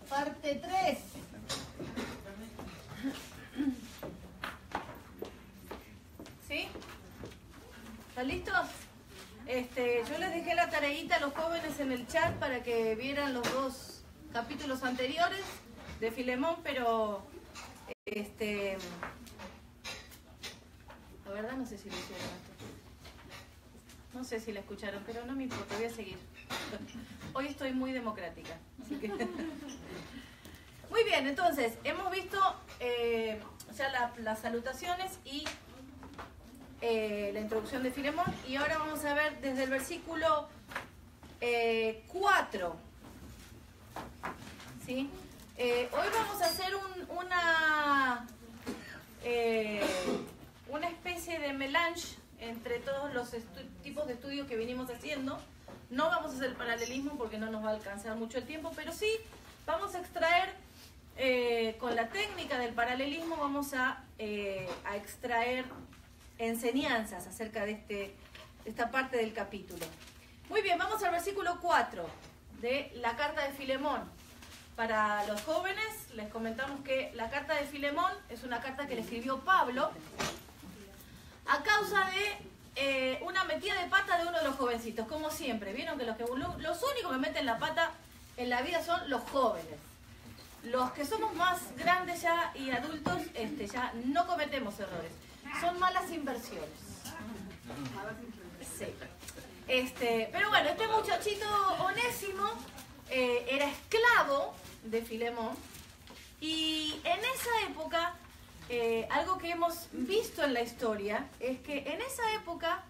Parte 3. ¿Sí? ¿Están listos? Yo les dejé la tareita a los jóvenes en el chat para que vieran los dos capítulos anteriores de Filemón, pero la verdad no sé si lo hicieron esto. No sé si la escucharon, pero no me importa, voy a seguir. Hoy estoy muy democrática. Así que... Muy bien, entonces, hemos visto ya las salutaciones y la introducción de Filemón, y ahora vamos a ver desde el versículo 4. ¿Sí? Hoy vamos a hacer una especie de melange entre todos los tipos de estudios que venimos haciendo. No vamos a hacer el paralelismo porque no nos va a alcanzar mucho el tiempo, pero sí vamos a extraer, con la técnica del paralelismo, vamos a extraer enseñanzas acerca de esta parte del capítulo. Muy bien, vamos al versículo 4 de la carta de Filemón. Para los jóvenes les comentamos que la carta de Filemón es una carta que le escribió Pablo a causa de una metida de pata de uno de los jovencitos, como siempre. Vieron que los únicos que meten la pata en la vida son los jóvenes. Los que somos más grandes ya y adultos ya no cometemos errores. Son malas inversiones. Sí. Pero bueno, este muchachito Onésimo era esclavo de Filemón, y en esa época, algo que hemos visto en la historia es que en esa época,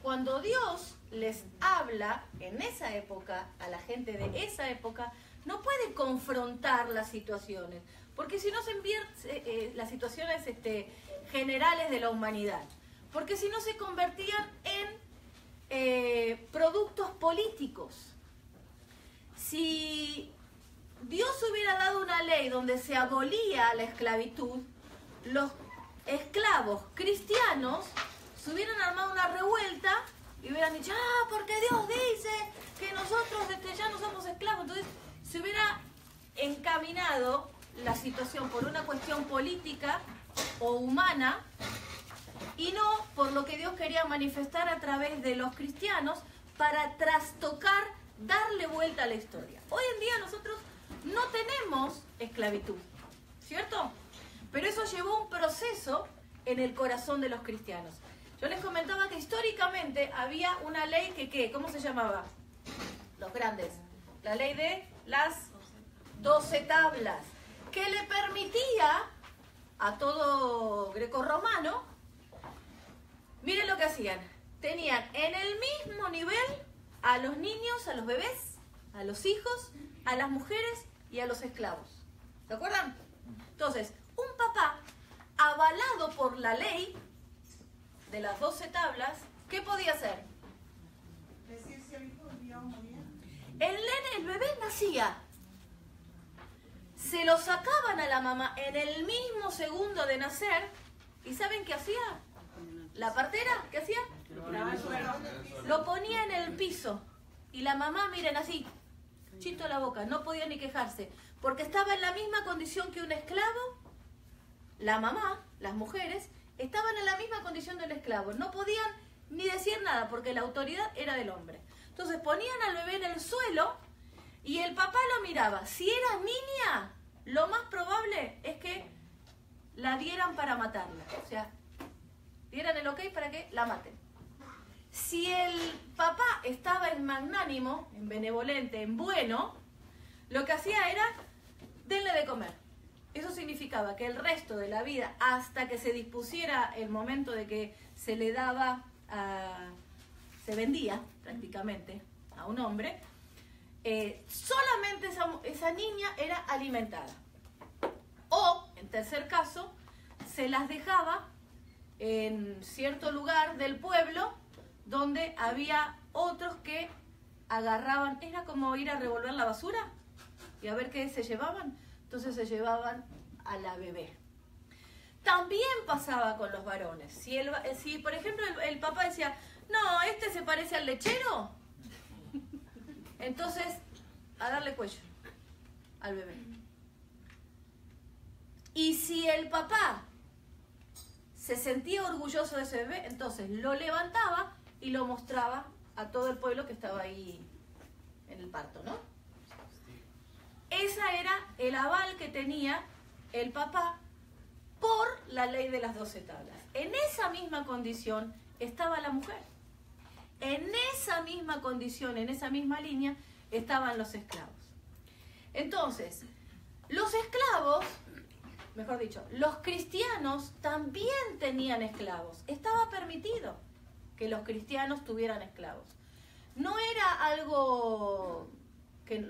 cuando Dios les habla en esa época a la gente de esa época, no puede confrontar las situaciones, porque si no se invierte las situaciones generales de la humanidad, porque si no se convertían en productos políticos. Si Dios hubiera dado una ley donde se abolía la esclavitud, los esclavos cristianos se hubieran armado una revuelta y hubieran dicho, porque Dios dice que nosotros ya no somos esclavos. Entonces se hubiera encaminado la situación por una cuestión política o humana, y no por lo que Dios quería manifestar a través de los cristianos para trastocar, darle vuelta a la historia. Hoy en día nosotros no tenemos esclavitud, ¿cierto? Pero eso llevó un proceso en el corazón de los cristianos. Yo les comentaba que históricamente había una ley que ¿cómo se llamaba? Los grandes. La ley de las 12 tablas, que le permitía a todo grecorromano, miren lo que hacían. Tenían en el mismo nivel a los niños, a los bebés, a los hijos, a las mujeres y a los esclavos. ¿Se acuerdan? Entonces, un papá, avalado por la ley de las 12 tablas, ¿qué podía hacer? Decir si el hijo vivía o moría. El bebé nacía. Se lo sacaban a la mamá en el mismo segundo de nacer, ¿y saben qué hacía? La partera, ¿qué hacía? Lo ponía en el piso. Y la mamá, miren así, chito a la boca, no podía ni quejarse, porque estaba en la misma condición que un esclavo. La mamá, las mujeres, estaban en la misma condición del esclavo. No podían ni decir nada, porque la autoridad era del hombre. Entonces ponían al bebé en el suelo y el papá lo miraba. Si era niña, lo más probable es que la dieran para matarla. O sea, dieran el ok para que la maten. Si el papá estaba en magnánimo, en benevolente, en bueno, lo que hacía era denle de comer. Eso significaba que el resto de la vida, hasta que se dispusiera el momento de que se le daba, se vendía prácticamente a un hombre, solamente esa niña era alimentada. O, en tercer caso, se las dejaba en cierto lugar del pueblo donde había otros que agarraban, era como ir a revolver la basura y a ver qué se llevaban. Entonces se llevaban a la bebé. También pasaba con los varones. Si por ejemplo el papá decía, no, este se parece al lechero, entonces a darle cuello. al bebé. Y si el papá se sentía orgulloso de ese bebé, entonces lo levantaba y lo mostraba a todo el pueblo que estaba ahí en el parto, ¿no? Esa era el aval que tenía el papá por la ley de las 12 tablas. En esa misma condición estaba la mujer. En esa misma condición, en esa misma línea, estaban los esclavos. Entonces, los esclavos, mejor dicho, los cristianos también tenían esclavos. Estaba permitido que los cristianos tuvieran esclavos. No era algo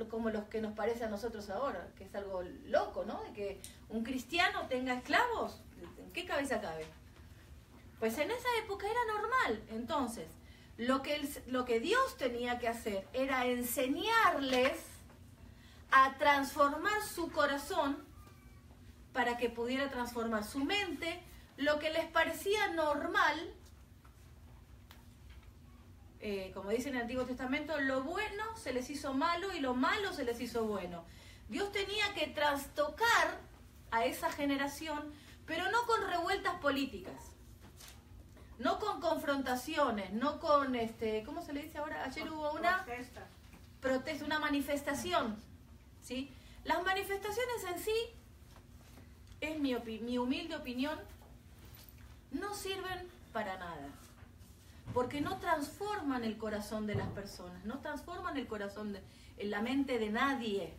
como los que nos parece a nosotros ahora, que es algo loco, ¿no? De que un cristiano tenga esclavos, ¿en qué cabeza cabe? Pues en esa época era normal. Entonces, lo que Dios tenía que hacer era enseñarles a transformar su corazón para que pudiera transformar su mente. Lo que les parecía normal, como dice en el Antiguo Testamento, lo bueno se les hizo malo y lo malo se les hizo bueno. Dios tenía que trastocar a esa generación, pero no con revueltas políticas, no con confrontaciones, no con, ¿cómo se le dice ahora? Ayer hubo una protesta, una manifestación, ¿sí? Las manifestaciones en sí, es mi humilde opinión, no sirven para nada. Porque no transforman el corazón de las personas, no transforman el corazón, la mente de nadie.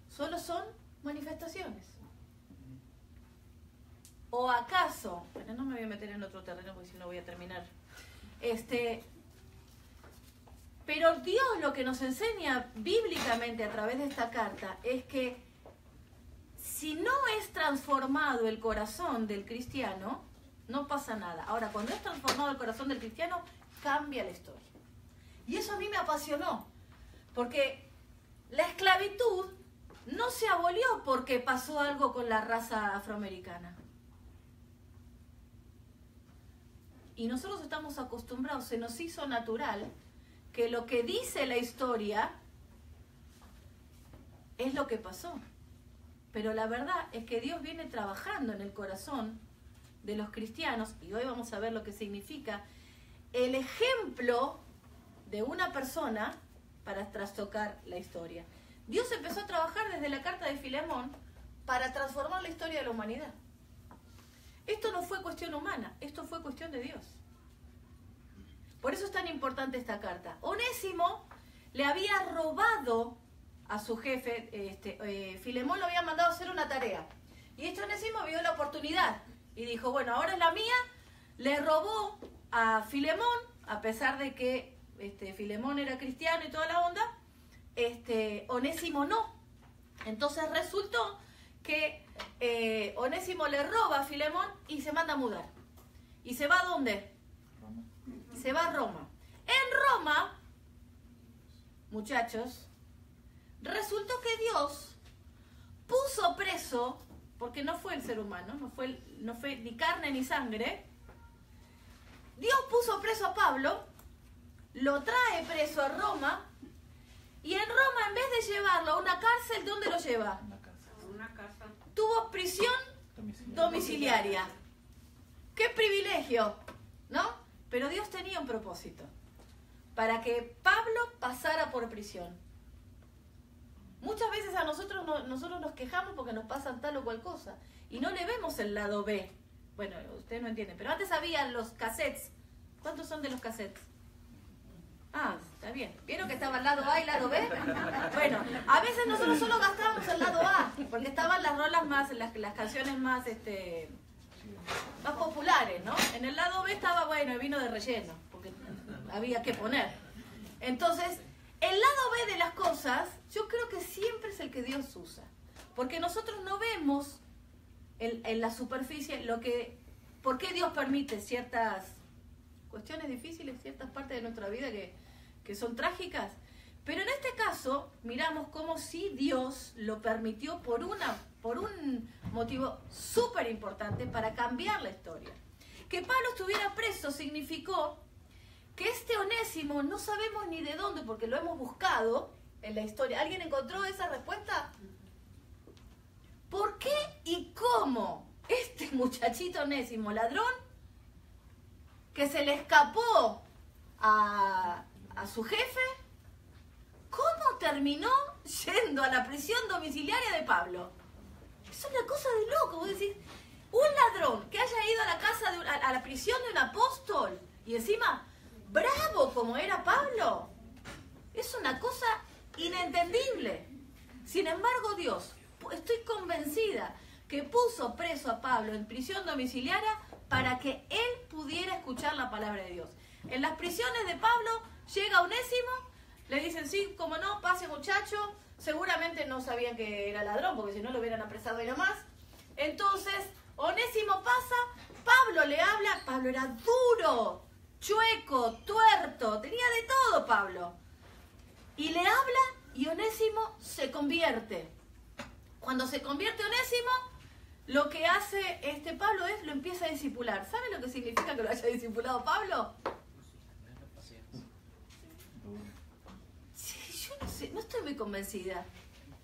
Solo son manifestaciones. ¿O acaso? Bueno, no me voy a meter en otro terreno porque si no voy a terminar. Pero Dios lo que nos enseña bíblicamente a través de esta carta es que si no es transformado el corazón del cristiano, no pasa nada. Ahora, cuando es transformado el corazón del cristiano, cambia la historia. Y eso a mí me apasionó, porque la esclavitud no se abolió porque pasó algo con la raza afroamericana. Y nosotros estamos acostumbrados, se nos hizo natural que lo que dice la historia es lo que pasó. Pero la verdad es que Dios viene trabajando en el corazón de los cristianos, y hoy vamos a ver lo que significa el ejemplo de una persona para trastocar la historia. Dios empezó a trabajar desde la carta de Filemón para transformar la historia de la humanidad. Esto no fue cuestión humana, esto fue cuestión de Dios. Por eso es tan importante esta carta. Onésimo le había robado a su jefe, Filemón lo había mandado a hacer una tarea, y Onésimo vio la oportunidad y dijo, bueno, ahora es la mía. Le robó a Filemón, a pesar de que Filemón era cristiano y toda la onda, Onésimo no. Entonces resultó que Onésimo le roba a Filemón y se manda a mudar. ¿Y se va a dónde? Roma. Se va a Roma. En Roma, muchachos, resultó que Dios puso preso, porque no fue el ser humano, no fue ni carne ni sangre. Dios puso preso a Pablo, lo trae preso a Roma, y en Roma, en vez de llevarlo a una cárcel, ¿dónde lo lleva? Una casa. Tuvo prisión domiciliaria. ¡Qué privilegio! ¿No? Pero Dios tenía un propósito, para que Pablo pasara por prisión. Muchas veces a nosotros nos quejamos porque nos pasan tal o cual cosa y no le vemos el lado B. Bueno, ustedes no entienden, pero antes había los cassettes. ¿Cuántos son de los cassettes? Ah, está bien. ¿Vieron que estaba el lado A y el lado B? Bueno, a veces nosotros solo gastábamos el lado A, porque estaban las rolas más, las canciones más populares, ¿no? En el lado B estaba, bueno, el vino de relleno, porque había que poner. Entonces, el lado B de las cosas, yo creo que siempre es el que Dios usa. Porque nosotros no vemos en la superficie por qué Dios permite ciertas cuestiones difíciles, ciertas partes de nuestra vida que son trágicas. Pero en este caso, miramos como si Dios lo permitió por un motivo súper importante para cambiar la historia. Que Pablo estuviera preso significó que Onésimo, no sabemos ni de dónde, porque lo hemos buscado, en la historia. ¿Alguien encontró esa respuesta? ¿Por qué y cómo este muchachito Onésimo, ladrón, que se le escapó a su jefe, cómo terminó yendo a la prisión domiciliaria de Pablo? Es una cosa de loco. Vos decís, un ladrón que haya ido a la casa a la prisión de un apóstol y encima bravo como era Pablo, es una cosa inentendible. Sin embargo, Dios, estoy convencida que puso preso a Pablo en prisión domiciliaria para que él pudiera escuchar la palabra de Dios. En las prisiones de Pablo llega Onésimo, le dicen, sí, como no, pase muchacho. Seguramente no sabían que era ladrón, porque si no lo hubieran apresado ahí nomás. Entonces, Onésimo pasa, Pablo le habla. Pablo era duro, chueco, tuerto, tenía de todo Pablo. Y le habla y Onésimo se convierte. Cuando se convierte Onésimo, lo que hace Pablo lo empieza a discipular. ¿Sabe lo que significa que lo haya discipulado Pablo? Sí, yo no sé, no estoy muy convencida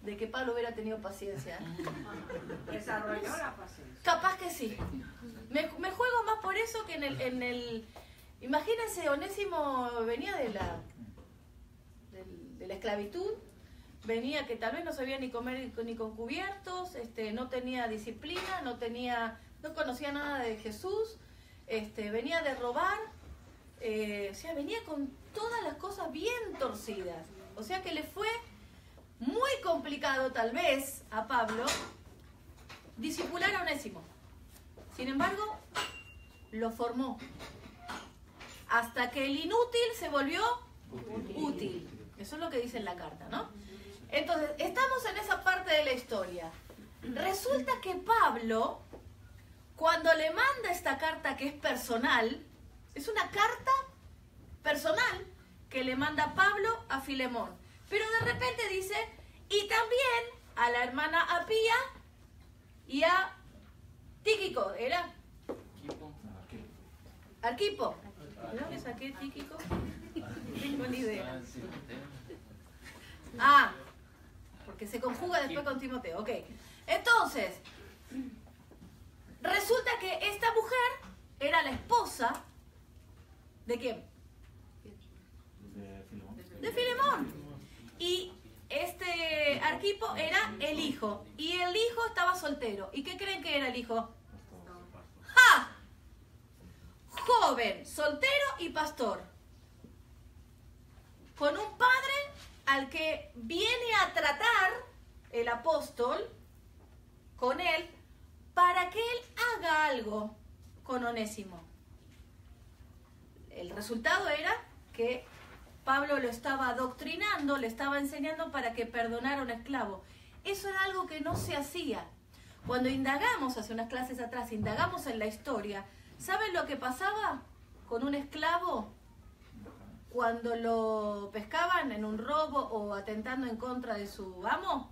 de que Pablo hubiera tenido paciencia. Desarrolló la paciencia. Capaz que sí. Me juego más por eso que en el... Imagínense, Onésimo venía de la esclavitud, venía que tal vez no sabía ni comer ni con cubiertos, no tenía disciplina, no conocía nada de Jesús, venía de robar, o sea, venía con todas las cosas bien torcidas. O sea que le fue muy complicado tal vez a Pablo discipular a Onésimo. Sin embargo, lo formó hasta que el inútil se volvió útil. Eso es lo que dice en la carta, ¿no? Entonces, estamos en esa parte de la historia. Resulta que Pablo, cuando le manda esta carta que es personal, es una carta personal que le manda Pablo a Filemón. Pero de repente dice, y también a la hermana Apía y a Tíquico, ¿era? Arquipo. ¿De dónde saqué Tíquico? No tengo ni idea. Ah, porque se conjuga después con Timoteo. Ok. Entonces, resulta que esta mujer era la esposa ¿de quién? De Filemón. Y Arquipo era el hijo. Y el hijo estaba soltero. ¿Y qué creen que era el hijo? ¡Ja! Joven, soltero y pastor. Con un padre al que viene a tratar el apóstol con él para que él haga algo con Onésimo. El resultado era que Pablo lo estaba adoctrinando, le estaba enseñando para que perdonara a un esclavo. Eso era algo que no se hacía. Cuando indagamos, hace unas clases atrás, indagamos en la historia, ¿saben lo que pasaba con un esclavo cuando lo pescaban en un robo o atentando en contra de su amo?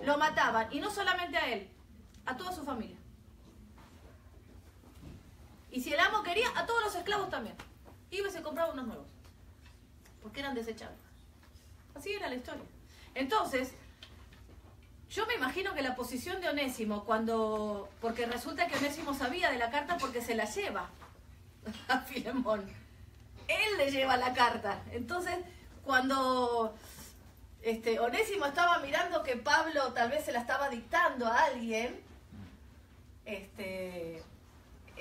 Lo mataban, y no solamente a él, a toda su familia. Y si el amo quería, a todos los esclavos también. Iba y se compraba unos nuevos, porque eran desechables. Así era la historia. Entonces, yo me imagino que la posición de Onésimo, porque resulta que Onésimo sabía de la carta porque se la lleva a Filemón. Él le lleva la carta. Entonces, cuando Onésimo estaba mirando que Pablo tal vez se la estaba dictando a alguien,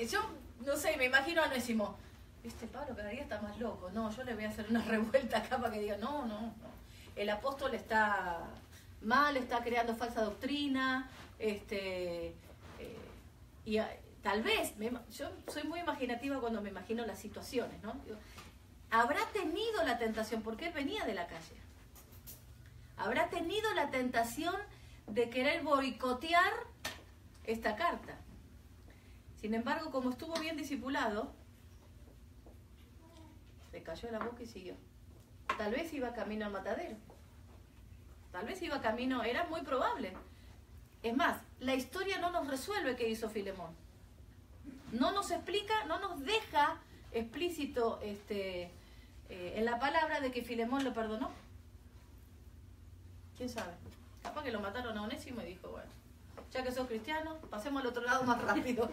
yo no sé, me imagino a Onésimo. Pablo cada día está más loco. No, yo le voy a hacer una revuelta acá para que diga, no. El apóstol está mal, está creando falsa doctrina, y tal vez, yo soy muy imaginativa cuando me imagino las situaciones, ¿no? Habrá tenido la tentación, porque él venía de la calle, habrá tenido la tentación de querer boicotear esta carta. Sin embargo, como estuvo bien discipulado, se cayó la boca y siguió. Tal vez iba camino al matadero. Tal vez iba camino, era muy probable. Es más, la historia no nos resuelve qué hizo Filemón. No nos explica, no nos deja explícito en la palabra de que Filemón lo perdonó. ¿Quién sabe? Capaz que lo mataron a Onésimo y dijo, bueno, ya que sos cristiano, pasemos al otro lado más rápido.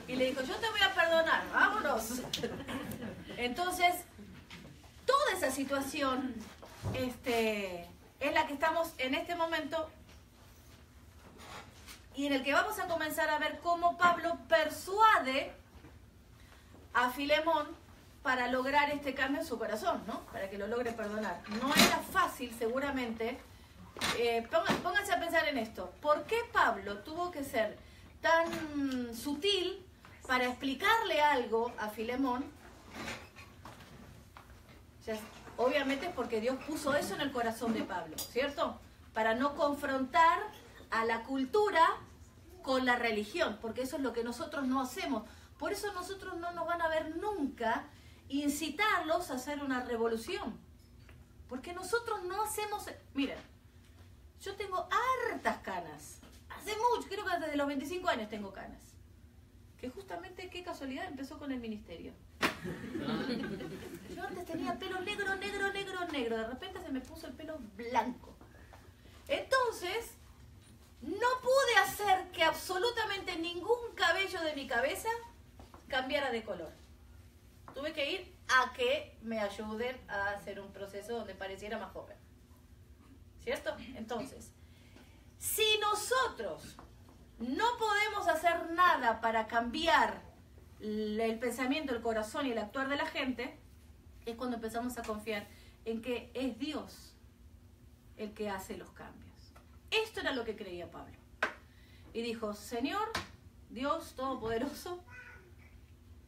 Y le dijo, yo te voy a perdonar, vámonos. Entonces, toda esa situación es la que estamos en este momento y en el que vamos a comenzar a ver cómo Pablo persuade a Filemón para lograr este cambio en su corazón, ¿no? Para que lo logre perdonar. No era fácil, seguramente. Pónganse a pensar en esto. ¿Por qué Pablo tuvo que ser tan sutil para explicarle algo a Filemón? O sea, obviamente es porque Dios puso eso en el corazón de Pablo, ¿cierto? Para no confrontar a la cultura con la religión, porque eso es lo que nosotros no hacemos. Por eso nosotros no nos van a ver nunca incitarlos a hacer una revolución. Porque nosotros no hacemos... Miren, yo tengo hartas canas. Hace mucho, creo que desde los 25 años tengo canas. Que justamente, qué casualidad, empezó con el ministerio. Yo antes tenía pelo negro, negro, negro, negro. De repente se me puso el pelo blanco. Entonces, no pude hacer que absolutamente ningún cabello de mi cabeza cambiara de color. Tuve que ir a que me ayuden a hacer un proceso donde pareciera más joven. ¿Cierto? Entonces, si nosotros no podemos hacer nada para cambiar el pensamiento, el corazón y el actuar de la gente, es cuando empezamos a confiar en que es Dios el que hace los cambios. Esto era lo que creía Pablo. Y dijo, Señor, Dios Todopoderoso,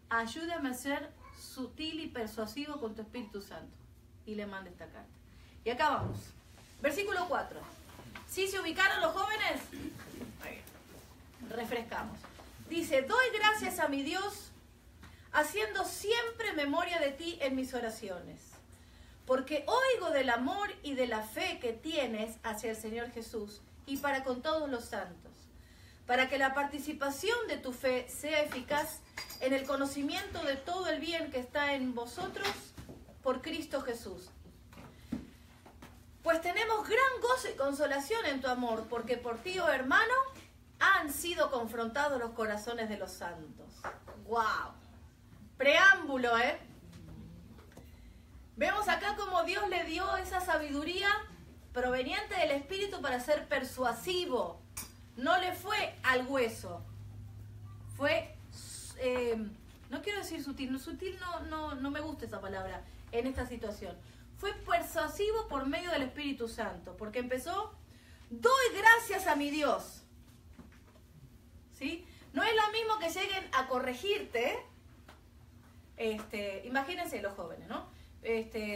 ayúdame a ser sutil y persuasivo con tu Espíritu Santo. Y le manda esta carta. Y acá vamos. Versículo 4. ¿Sí se ubicaron los jóvenes? Refrescamos. Dice, doy gracias a mi Dios, haciendo siempre memoria de ti en mis oraciones, porque oigo del amor y de la fe que tienes hacia el Señor Jesús y para con todos los santos, para que la participación de tu fe sea eficaz en el conocimiento de todo el bien que está en vosotros por Cristo Jesús. Pues tenemos gran gozo y consolación en tu amor, porque por ti, oh hermano, han sido confrontados los corazones de los santos. ¡Wow! Preámbulo, ¿eh? Vemos acá cómo Dios le dio esa sabiduría proveniente del Espíritu para ser persuasivo. No le fue al hueso. Fue, no quiero decir sutil, no me gusta esa palabra en esta situación. Fue persuasivo por medio del Espíritu Santo, porque empezó, doy gracias a mi Dios. ¿Sí? No es lo mismo que lleguen a corregirte. Imagínense los jóvenes, ¿no?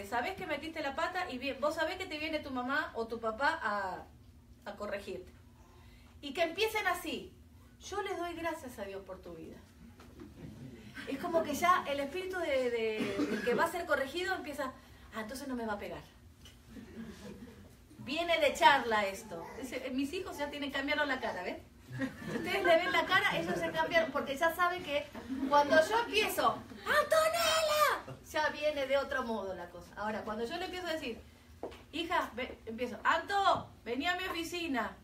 Sabés que metiste la pata y bien, vos sabés que te viene tu mamá o tu papá a corregirte. Y que empiecen así. Yo les doy gracias a Dios por tu vida. Es como que ya el espíritu del que va a ser corregido empieza, entonces no me va a pegar. Viene de charla esto. Mis hijos ya tienen cambiaron la cara, ¿ves? Si ustedes le ven la cara, ellos se cambian porque ya saben que cuando yo empiezo, ¡Antonella! Ya viene de otro modo la cosa. Ahora, cuando yo le empiezo a decir, hija, empiezo, Anto, vení a mi oficina.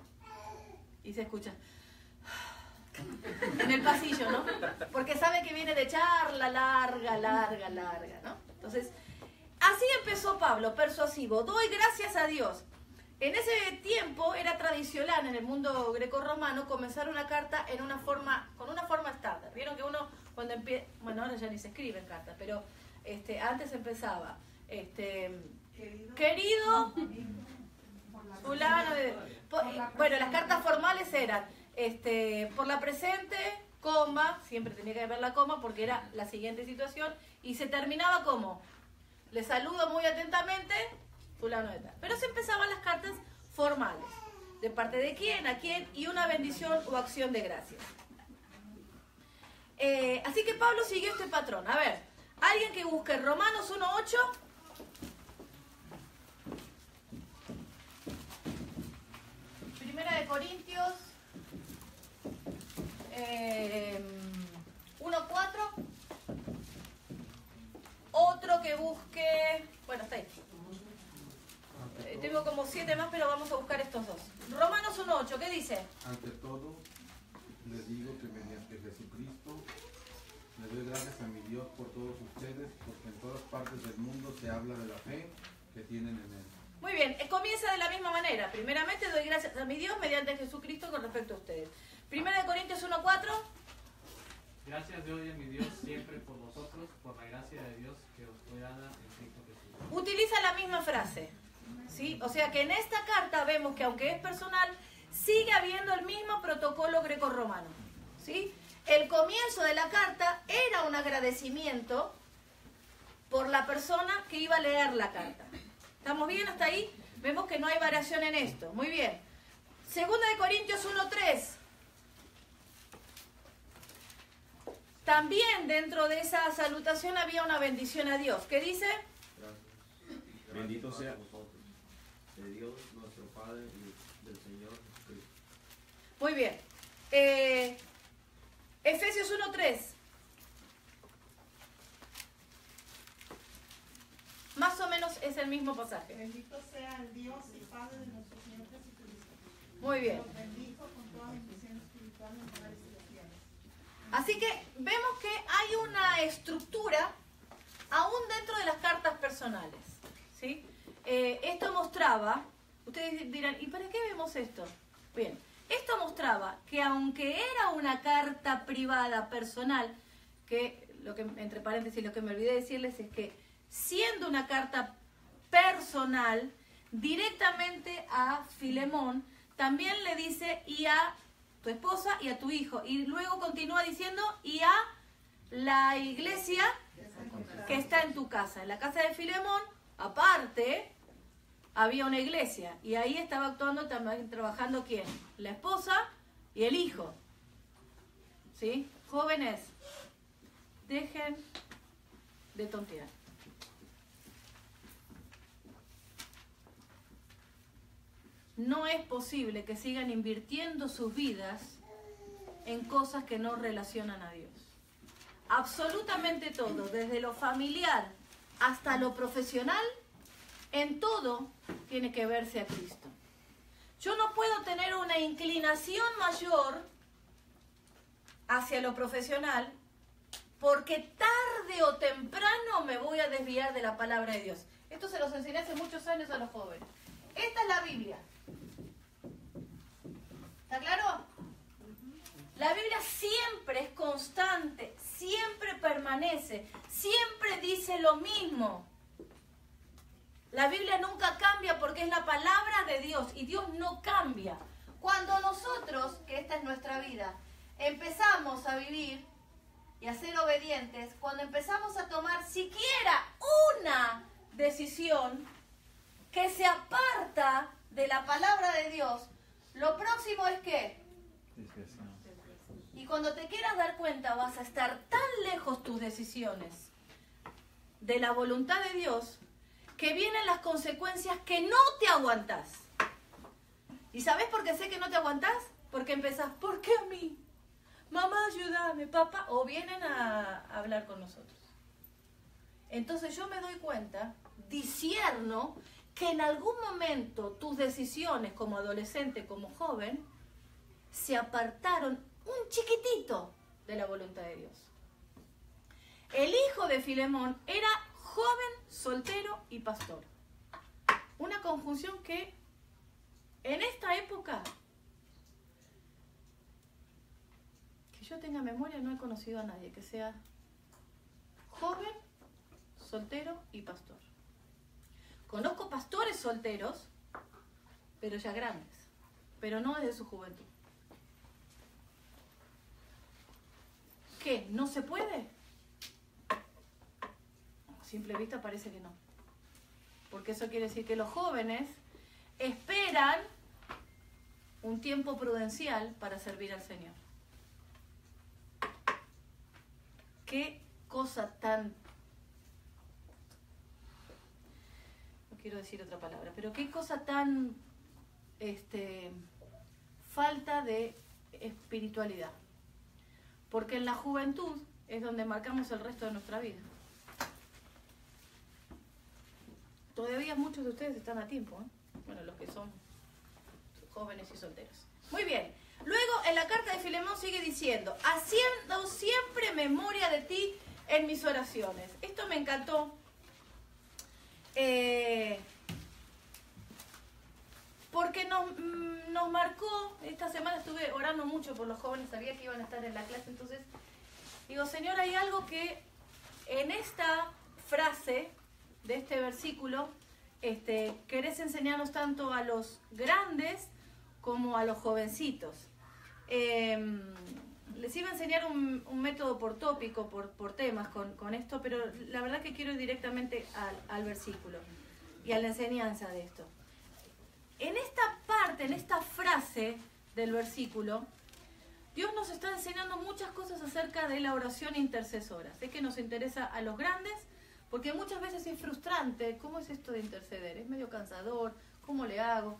Y se escucha en el pasillo, ¿no? Porque sabe que viene de charla larga, ¿no? Entonces, así empezó Pablo, persuasivo. Doy gracias a Dios. En ese tiempo era tradicional en el mundo grecorromano comenzar una carta con una forma estándar. Vieron que uno cuando empieza, bueno, ahora ya ni se escriben cartas, pero antes empezaba, querido fulano, bueno, las cartas formales eran, por la presente, coma, siempre tenía que haber la coma porque era la siguiente situación, y se terminaba como, le saludo muy atentamente, fulano de tal. Pero se empezaban las cartas formales. ¿De parte de quién? ¿A quién? Y una bendición o acción de gracias. Así que Pablo siguió este patrón. A ver, alguien que busque Romanos 1:8. Primera de Corintios 1:4. Otro que que busque... Bueno, está ahí. Tengo como 7 más, pero vamos a buscar estos dos. Romanos 1:8, ¿qué dice? Ante todo, les digo que mediante Jesucristo le doy gracias a mi Dios por todos ustedes, porque en todas partes del mundo se habla de la fe que tienen en Él. Muy bien, comienza de la misma manera. Primeramente doy gracias a mi Dios mediante Jesucristo con respecto a ustedes. Primera de Corintios 1:4. Gracias doy a mi Dios siempre por vosotros, por la gracia de Dios que os fue dada en Cristo Jesús. Utiliza la misma frase, ¿sí? O sea que en esta carta vemos que aunque es personal, sigue habiendo el mismo protocolo grecorromano, ¿sí? El comienzo de la carta era un agradecimiento por la persona que iba a leer la carta. ¿Estamos bien hasta ahí? Vemos que no hay variación en esto. Muy bien. Segunda de Corintios 1:3. También dentro de esa salutación había una bendición a Dios. ¿Qué dice? Gracias. Bendito sea de Dios nuestro Padre y del Señor Jesucristo. Muy bien. Efesios 1:3. Más o menos es el mismo pasaje. Bendito sea el Dios y Padre de nuestro Señor Jesucristo. Muy bien. Nos bendijo con toda bendición espiritual en lugares celestiales. Así que vemos que hay una estructura aún dentro de las cartas personales, ¿sí? Esto mostraba, ustedes dirán, ¿y para qué vemos esto? Bien, esto mostraba que aunque era una carta privada, personal, que, entre paréntesis, lo que me olvidé decirles es que siendo una carta personal, directamente a Filemón, también le dice y a tu esposa y a tu hijo. Y luego continúa diciendo y a la iglesia que está en tu casa. En la casa de Filemón, aparte, había una iglesia. Y ahí estaba actuando también, trabajando ¿quién? La esposa y el hijo. ¿Sí? Jóvenes, dejen de tontear. No es posible que sigan invirtiendo sus vidas en cosas que no relacionan a Dios. Absolutamente todo, desde lo familiar hasta lo profesional, en todo tiene que verse a Cristo. Yo no puedo tener una inclinación mayor hacia lo profesional porque tarde o temprano me voy a desviar de la palabra de Dios. Esto se los enseñé hace muchos años a los jóvenes. Esta es la Biblia. ¿Está claro? La Biblia siempre es constante, siempre permanece, siempre dice lo mismo. La Biblia nunca cambia porque es la palabra de Dios y Dios no cambia. Cuando nosotros, que esta es nuestra vida, empezamos a vivir y a ser obedientes, cuando empezamos a tomar siquiera una decisión que se aparta de la palabra de Dios, lo próximo es ¿qué? Y cuando te quieras dar cuenta vas a estar tan lejos tus decisiones de la voluntad de Dios que vienen las consecuencias que no te aguantás. ¿Y sabes por qué sé que no te aguantás? Porque empezás, ¿por qué a mí? Mamá, ayúdame, papá. O vienen a hablar con nosotros. Entonces yo me doy cuenta, discierno, que en algún momento tus decisiones como adolescente, como joven, se apartaron un chiquitito de la voluntad de Dios. El hijo de Filemón era joven, soltero y pastor. Una conjunción que en esta época, que yo tenga memoria, no he conocido a nadie que sea joven, soltero y pastor. Conozco pastores solteros, pero ya grandes, pero no desde su juventud. ¿Qué? ¿No se puede? A simple vista parece que no. Porque eso quiere decir que los jóvenes esperan un tiempo prudencial para servir al Señor. Qué cosa tan... No quiero decir otra palabra, pero qué cosa tan... falta de espiritualidad. Porque en la juventud es donde marcamos el resto de nuestra vida. todavía muchos de ustedes están a tiempo, ¿eh? Bueno, los que son jóvenes y solteros. Muy bien. Luego, en la carta de Filemón sigue diciendo, haciendo siempre memoria de ti en mis oraciones. Esto me encantó. Porque nos marcó, esta semana estuve orando mucho por los jóvenes, sabía que iban a estar en la clase, entonces digo, Señor, hay algo que en esta frase de este versículo querés enseñarnos tanto a los grandes como a los jovencitos. Les iba a enseñar un método por tópico, por temas con esto, pero la verdad que quiero ir directamente al versículo y a la enseñanza de esto. En esta parte, en esta frase del versículo, Dios nos está enseñando muchas cosas acerca de la oración intercesora. Sé que nos interesa a los grandes, porque muchas veces es frustrante. ¿Cómo es esto de interceder? Es medio cansador. ¿Cómo le hago?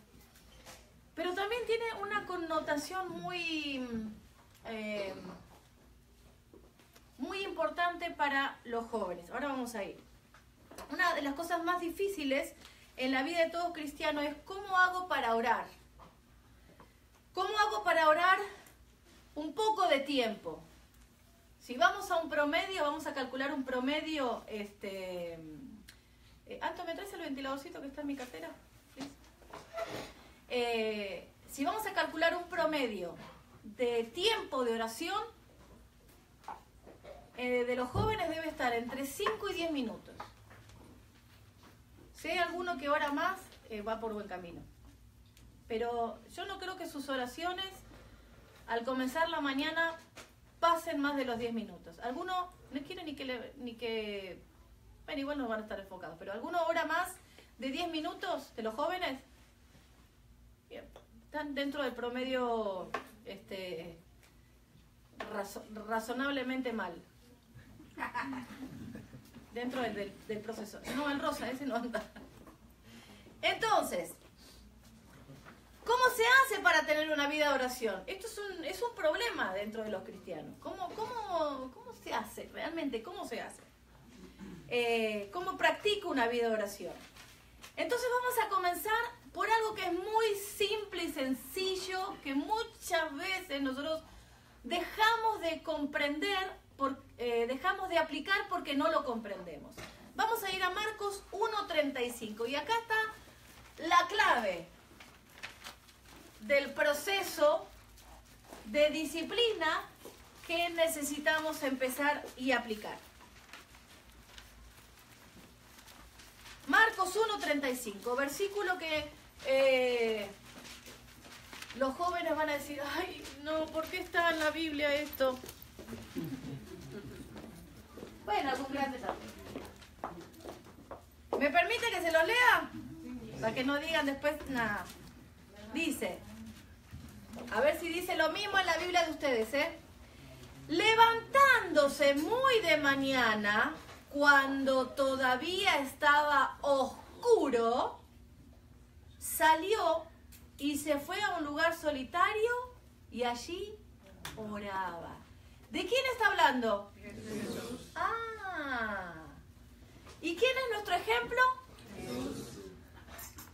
Pero también tiene una connotación muy importante para los jóvenes. Ahora vamos a ir. Una de las cosas más difíciles en la vida de todo cristiano es ¿cómo hago para orar? ¿Cómo hago para orar un poco de tiempo? Si vamos a un promedio, vamos a calcular un promedio. Anto, ¿me traes el ventiladorcito que está en mi cartera? Si vamos a calcular un promedio de tiempo de oración, de los jóvenes debe estar entre 5 y 10 minutos. Si hay alguno que ora más, va por buen camino. Pero yo no creo que sus oraciones, al comenzar la mañana, pasen más de los 10 minutos. Algunos no quiero ni que... Bueno, igual no van a estar enfocados, pero ¿alguno ora más de 10 minutos de los jóvenes? Bien, están dentro del promedio razonablemente mal. Dentro del proceso. No, el rosa, ese no anda. Entonces, ¿cómo se hace para tener una vida de oración? Esto es un problema dentro de los cristianos. ¿Cómo se hace? Realmente, ¿cómo se hace? ¿Cómo practico una vida de oración? Entonces vamos a comenzar por algo que es muy simple y sencillo, que muchas veces nosotros dejamos de comprender, dejamos de aplicar porque no lo comprendemos. Vamos a ir a Marcos 1:35 y acá está la clave del proceso de disciplina que necesitamos empezar y aplicar. Marcos 1:35, versículo que los jóvenes van a decir, ay, no, ¿por qué está en la Biblia esto? Bueno, algún grande también. ¿Me permite que se lo lea? Para que no digan después nada. Dice, a ver si dice lo mismo en la Biblia de ustedes, ¿eh? Levantándose muy de mañana, cuando todavía estaba oscuro, salió y se fue a un lugar solitario y allí oraba. ¿De quién está hablando? Jesús. Ah. ¿Y quién es nuestro ejemplo? Jesús.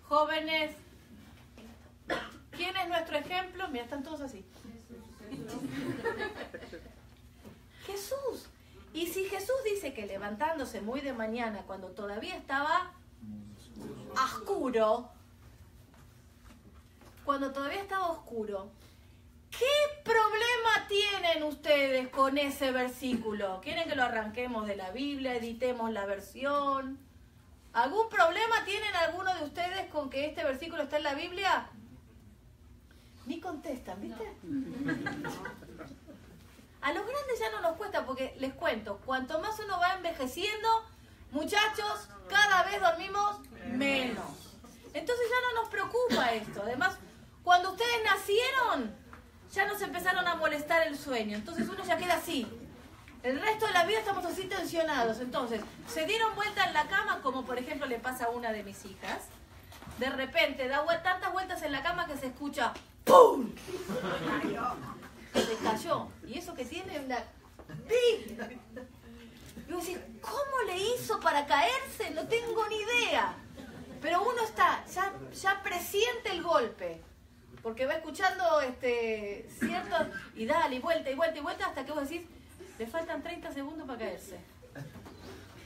Jóvenes, ¿quién es nuestro ejemplo? Mira, están todos así. Jesús. Y si Jesús dice que levantándose muy de mañana, cuando todavía estaba oscuro, ¿qué problema tienen ustedes con ese versículo? ¿Quieren que lo arranquemos de la Biblia, editemos la versión? ¿Algún problema tienen alguno de ustedes con que este versículo está en la Biblia? Ni contestan, ¿viste? A los grandes ya no nos cuesta porque, les cuento, cuanto más uno va envejeciendo, muchachos, cada vez dormimos menos. Entonces ya no nos preocupa esto. Además, cuando ustedes nacieron, ya nos empezaron a molestar el sueño. Entonces uno ya queda así. El resto de la vida estamos así tensionados. Entonces, se dieron vuelta en la cama, como por ejemplo le pasa a una de mis hijas. De repente da tantas vueltas en la cama que se escucha ¡pum! Se cayó. Y eso que tiene una... Y vos decís, ¿cómo le hizo para caerse? No tengo ni idea. Pero uno está, ya presiente el golpe. Porque va escuchando cierto, y dale, y vuelta, y vuelta, y vuelta, hasta que vos decís, le faltan 30 segundos para caerse.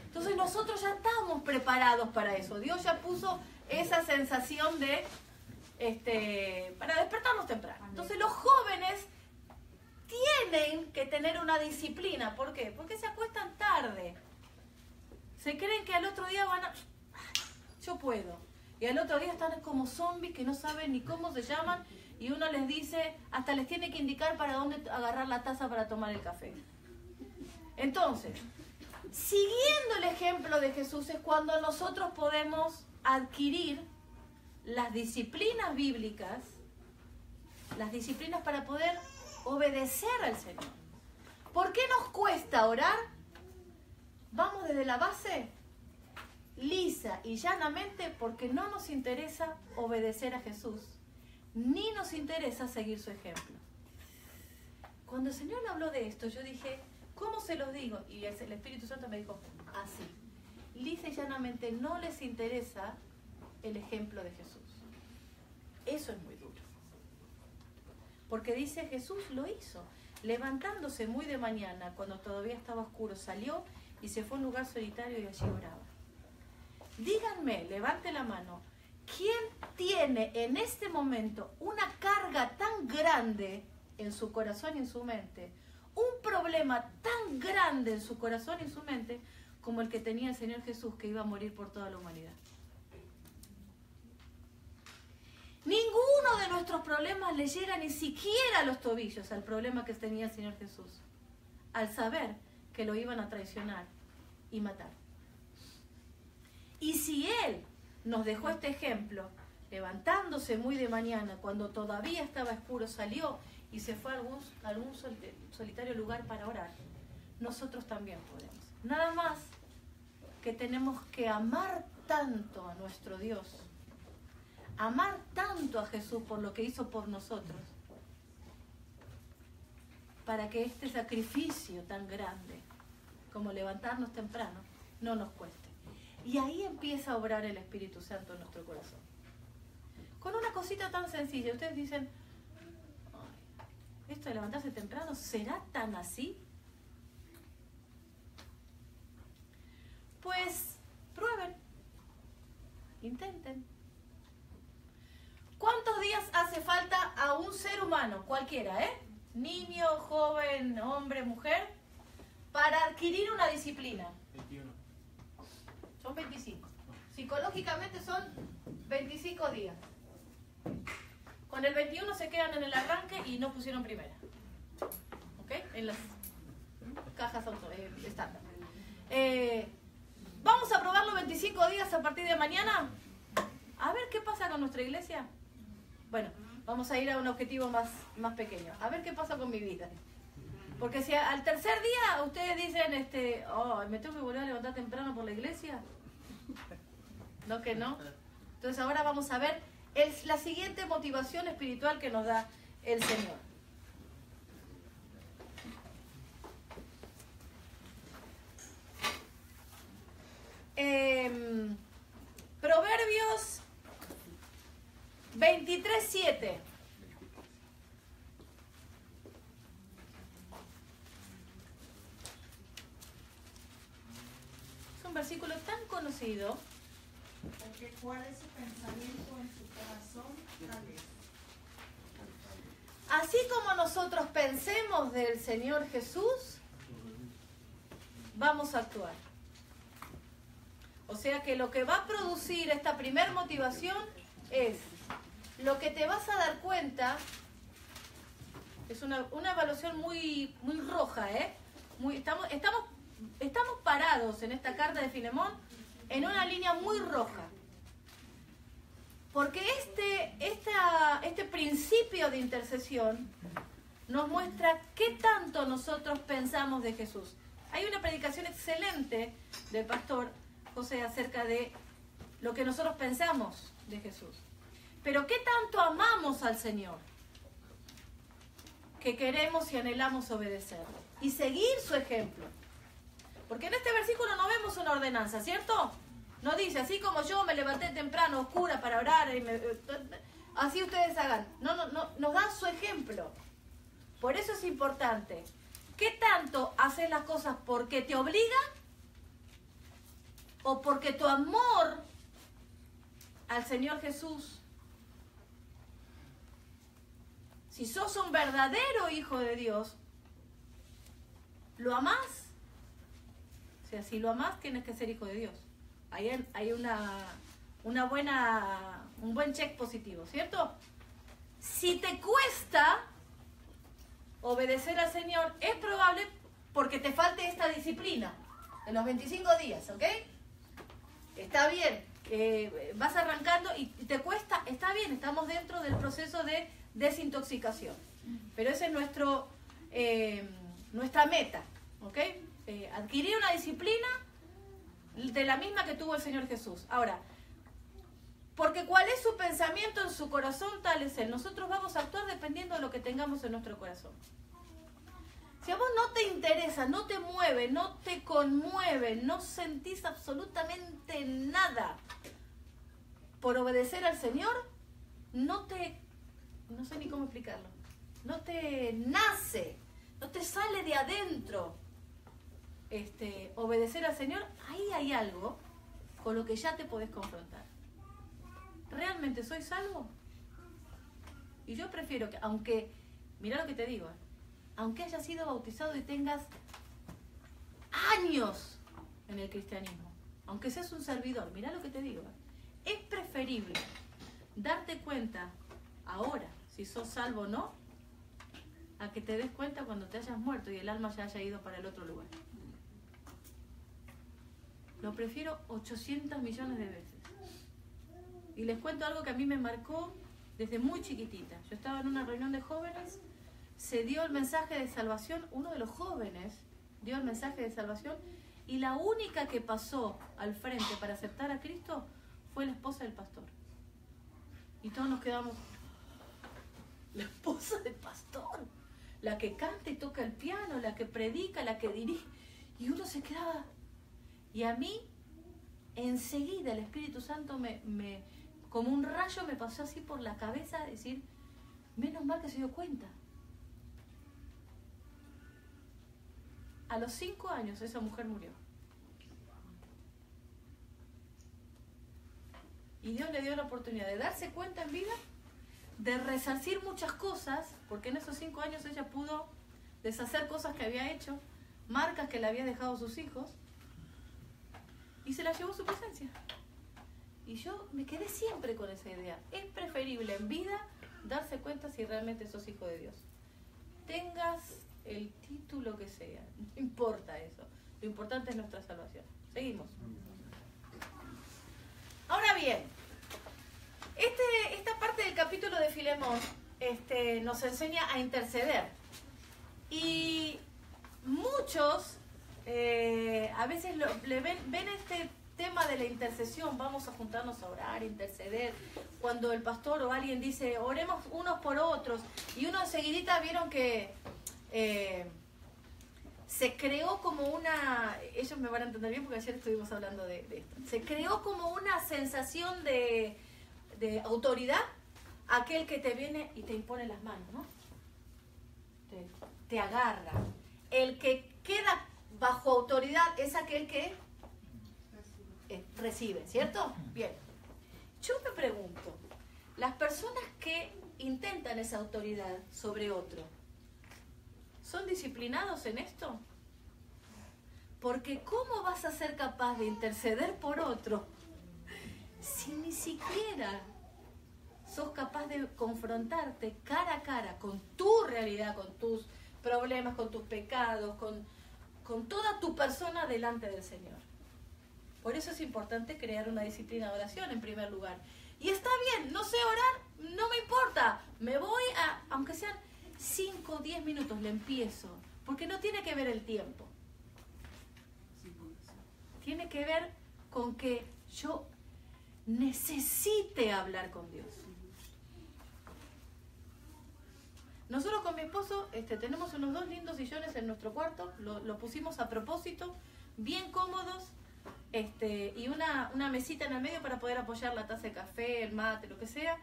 Entonces nosotros ya estamos preparados para eso. Dios ya puso esa sensación de, para despertarnos temprano. Entonces los jóvenes tienen que tener una disciplina. ¿Por qué? Porque se acuestan tarde. Se creen que al otro día van a... Yo puedo. Y al otro día están como zombies que no saben ni cómo se llaman y uno les dice, hasta les tiene que indicar para dónde agarrar la taza para tomar el café. Entonces, siguiendo el ejemplo de Jesús es cuando nosotros podemos adquirir las disciplinas bíblicas, las disciplinas para poder obedecer al Señor. ¿Por qué nos cuesta orar? Vamos desde la base lisa y llanamente porque no nos interesa obedecer a Jesús, ni nos interesa seguir su ejemplo. Cuando el Señor me habló de esto, yo dije, ¿cómo se los digo? Y el Espíritu Santo me dijo, así. Lisa y llanamente no les interesa el ejemplo de Jesús. Eso es muy duro. Porque dice, Jesús lo hizo. Levantándose muy de mañana, cuando todavía estaba oscuro, salió y se fue a un lugar solitario y allí oraba. Díganme, levante la mano, ¿quién tiene en este momento una carga tan grande en su corazón y en su mente, un problema tan grande en su corazón y en su mente, como el que tenía el Señor Jesús, que iba a morir por toda la humanidad? Ninguno de nuestros problemas le llega ni siquiera a los tobillos al problema que tenía el Señor Jesús, al saber que lo iban a traicionar y matar. Y si Él nos dejó este ejemplo, levantándose muy de mañana, cuando todavía estaba oscuro, salió y se fue a algún solitario lugar para orar, nosotros también podemos. Nada más que tenemos que amar tanto a nuestro Dios, amar tanto a Jesús por lo que hizo por nosotros, para que este sacrificio tan grande como levantarnos temprano no nos cueste. Y ahí empieza a obrar el Espíritu Santo en nuestro corazón. Con una cosita tan sencilla, ustedes dicen, esto de levantarse temprano, ¿será tan así? Pues prueben, intenten. ¿Cuántos días hace falta a un ser humano, cualquiera, niño, joven, hombre, mujer, para adquirir una disciplina? 21. Son 25. Psicológicamente son 25 días. Con el 21 se quedan en el arranque y no pusieron primera. ¿Ok? En las cajas estándar. Vamos a probar los 25 días a partir de mañana. A ver qué pasa con nuestra iglesia. Bueno, vamos a ir a un objetivo más pequeño. A ver qué pasa con mi vida. Porque si al tercer día ustedes dicen, me tengo que volver a levantar temprano por la iglesia. No que no. Entonces ahora vamos a ver la siguiente motivación espiritual que nos da el Señor. Proverbios 23:7. Es un versículo tan conocido. Porque cuál es su pensamiento en su corazón, tal es. Así como nosotros pensemos del Señor Jesús, vamos a actuar. O sea que lo que va a producir esta primer motivación es lo que te vas a dar cuenta. Es una evaluación muy roja, Estamos parados en esta carta de Filemón en una línea muy roja. Porque este principio de intercesión nos muestra qué tanto nosotros pensamos de Jesús. Hay una predicación excelente del pastor José acerca de lo que nosotros pensamos de Jesús. Pero qué tanto amamos al Señor, que queremos y anhelamos obedecerlo y seguir su ejemplo. Porque en este versículo no vemos una ordenanza, ¿cierto? No dice, así como yo me levanté temprano, oscura, para orar, así ustedes hagan. No, nos da su ejemplo. Por eso es importante. ¿Qué tanto haces las cosas porque te obligan o porque tu amor al Señor Jesús? Si sos un verdadero hijo de Dios, ¿lo amás? O sea, si lo amás, tienes que ser hijo de Dios. Ahí hay un buen check positivo, ¿cierto? Si te cuesta obedecer al Señor, es probable porque te falte esta disciplina en los 25 días, ¿ok? Está bien, vas arrancando y te cuesta, está bien, estamos dentro del proceso de desintoxicación. Pero esa es nuestra meta, ¿ok? Adquirir una disciplina de la misma que tuvo el Señor Jesús. Ahora, porque cuál es su pensamiento en su corazón, tal es Él. Nosotros vamos a actuar dependiendo de lo que tengamos en nuestro corazón. Si a vos no te interesa, no te mueve, no te conmueve, no sentís absolutamente nada por obedecer al Señor, no sé ni cómo explicarlo, no te nace, no te sale de adentro obedecer al Señor, ahí hay algo con lo que ya te podés confrontar. ¿Realmente soy salvo? Y yo prefiero que, aunque, mira lo que te digo, aunque hayas sido bautizado y tengas años en el cristianismo, aunque seas un servidor, mira lo que te digo, es preferible darte cuenta ahora si sos salvo o no, a que te des cuenta cuando te hayas muerto y el alma ya haya ido para el otro lugar. Lo prefiero 800 millones de veces. Y les cuento algo que a mí me marcó desde muy chiquitita. Yo estaba en una reunión de jóvenes, se dio el mensaje de salvación, uno de los jóvenes dio el mensaje de salvación y la única que pasó al frente para aceptar a Cristo fue la esposa del pastor. Y todos nos quedamos, la esposa del pastor, la que canta y toca el piano, la que predica, la que dirige, y uno se quedaba. Y a mí, enseguida el Espíritu Santo como un rayo me pasó así por la cabeza, decir, menos mal que se dio cuenta. A los 5 años esa mujer murió. Y Dios le dio la oportunidad de darse cuenta en vida, de resarcir muchas cosas, porque en esos 5 años ella pudo deshacer cosas que había hecho, marcas que le había dejado sus hijos, y se la llevó su presencia. Y yo me quedé siempre con esa idea. Es preferible en vida darse cuenta si realmente sos hijo de Dios. Tengas el título que sea, no importa eso. Lo importante es nuestra salvación. Seguimos. Ahora bien, esta parte del capítulo de Filemón nos enseña a interceder. Y muchos a veces ven este tema de la intercesión, vamos a juntarnos a orar, interceder, cuando el pastor o alguien dice oremos unos por otros, y uno enseguidita vieron que se creó como una, ellos me van a entender bien porque ayer estuvimos hablando de esto, se creó como una sensación de autoridad, aquel que te viene y te impone las manos, ¿no? Te agarra. El que queda bajo autoridad es aquel que recibe, ¿cierto? Bien. Yo me pregunto, las personas que intentan esa autoridad sobre otro, ¿son disciplinados en esto? Porque ¿cómo vas a ser capaz de interceder por otro si ni siquiera sos capaz de confrontarte cara a cara con tu realidad, con tus problemas, con tus pecados, con toda tu persona delante del Señor? Por eso es importante crear una disciplina de oración en primer lugar. Y está bien, no sé orar, no me importa. Me voy aunque sean 5 o 10 minutos, le empiezo. Porque no tiene que ver el tiempo. Tiene que ver con que yo necesite hablar con Dios. Nosotros con mi esposo tenemos unos 2 lindos sillones en nuestro cuarto. Lo pusimos a propósito, bien cómodos. y una mesita en el medio para poder apoyar la taza de café, el mate, lo que sea.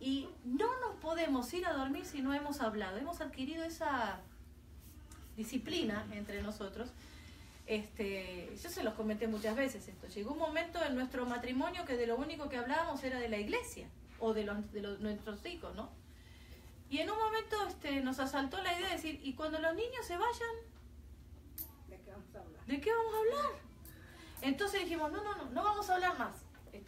Y no nos podemos ir a dormir si no hemos hablado. Hemos adquirido esa disciplina entre nosotros. Yo se los comenté muchas veces esto. Llegó un momento en nuestro matrimonio que de lo único que hablábamos era de la iglesia o de nuestros hijos, ¿no? Y en un momento nos asaltó la idea de decir, ¿y cuando los niños se vayan? ¿De qué vamos a hablar? ¿De qué vamos a hablar? Entonces dijimos, no vamos a hablar más.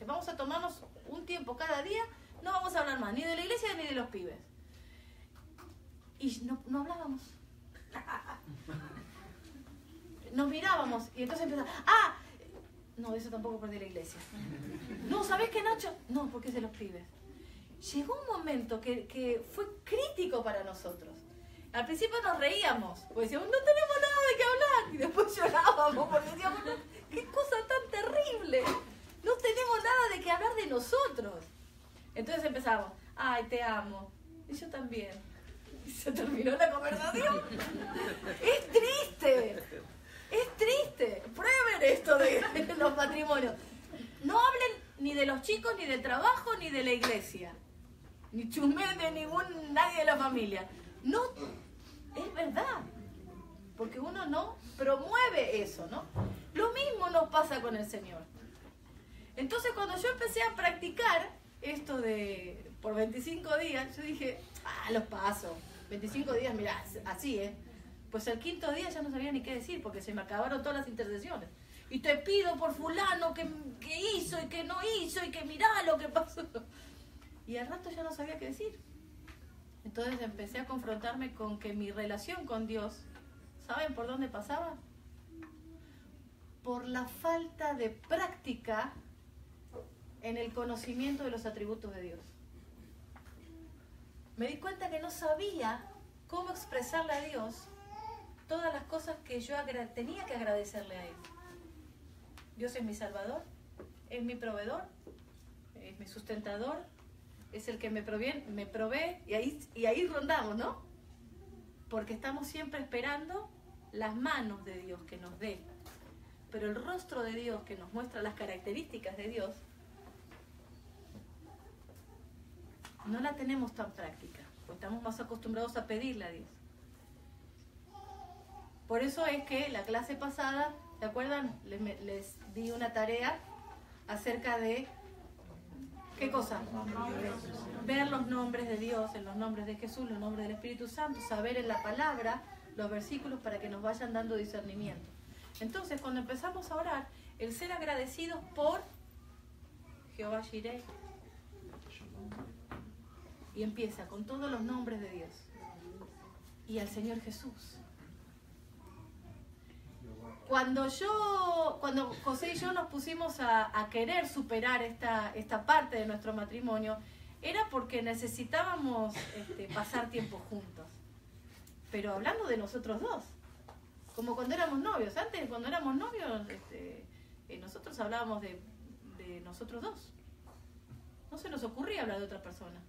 Vamos a tomarnos un tiempo cada día, no vamos a hablar más, ni de la iglesia ni de los pibes. Y no hablábamos. Nos mirábamos y entonces empezamos, no, eso tampoco por de la iglesia. No, ¿sabés qué, Nacho? No, porque es de los pibes. Llegó un momento que fue crítico para nosotros. Al principio nos reíamos, porque decíamos, no tenemos nada de qué hablar. Y después llorábamos porque decíamos, qué cosa tan terrible. No tenemos nada de qué hablar de nosotros. Entonces empezamos, ay, te amo. Y yo también. Y se terminó la conversación. Es triste. Es triste. Prueben esto de los matrimonios. No hablen ni de los chicos, ni del trabajo, ni de la iglesia. Ni chumé de nadie de la familia. No, es verdad. Porque uno no promueve eso, ¿no? Lo mismo nos pasa con el Señor. Entonces cuando yo empecé a practicar esto de por 25 días, yo dije, los paso. 25 días, mirá, así, Pues el quinto día ya no sabía ni qué decir porque se me acabaron todas las intercesiones. Y te pido por fulano que hizo y que no hizo y que mirá lo que pasó. Y al rato ya no sabía qué decir. Entonces empecé a confrontarme con que mi relación con Dios, ¿saben por dónde pasaba? Por la falta de práctica en el conocimiento de los atributos de Dios. Me di cuenta que no sabía cómo expresarle a Dios todas las cosas que yo tenía que agradecerle a Él. Dios es mi salvador, es mi proveedor, es mi sustentador, es el que me provee, y ahí rondamos, ¿no? Porque estamos siempre esperando las manos de Dios que nos dé. Pero el rostro de Dios que nos muestra las características de Dios, no la tenemos tan práctica, porque estamos más acostumbrados a pedirle a Dios. Por eso es que la clase pasada, ¿se acuerdan? Les di una tarea acerca de, ¿qué cosa? Ver los nombres de Dios, en los nombres de Jesús, los nombres del Espíritu Santo, saber en la palabra los versículos para que nos vayan dando discernimiento. Entonces, cuando empezamos a orar, el ser agradecidos por Jehová Jireh, y empieza con todos los nombres de Dios y al Señor Jesús. Cuando José y yo nos pusimos a querer superar esta parte de nuestro matrimonio, era porque necesitábamos pasar tiempo juntos. Pero hablando de nosotros dos, como cuando éramos novios. Antes, cuando éramos novios, nosotros hablábamos de nosotros dos. No se nos ocurría hablar de otra persona.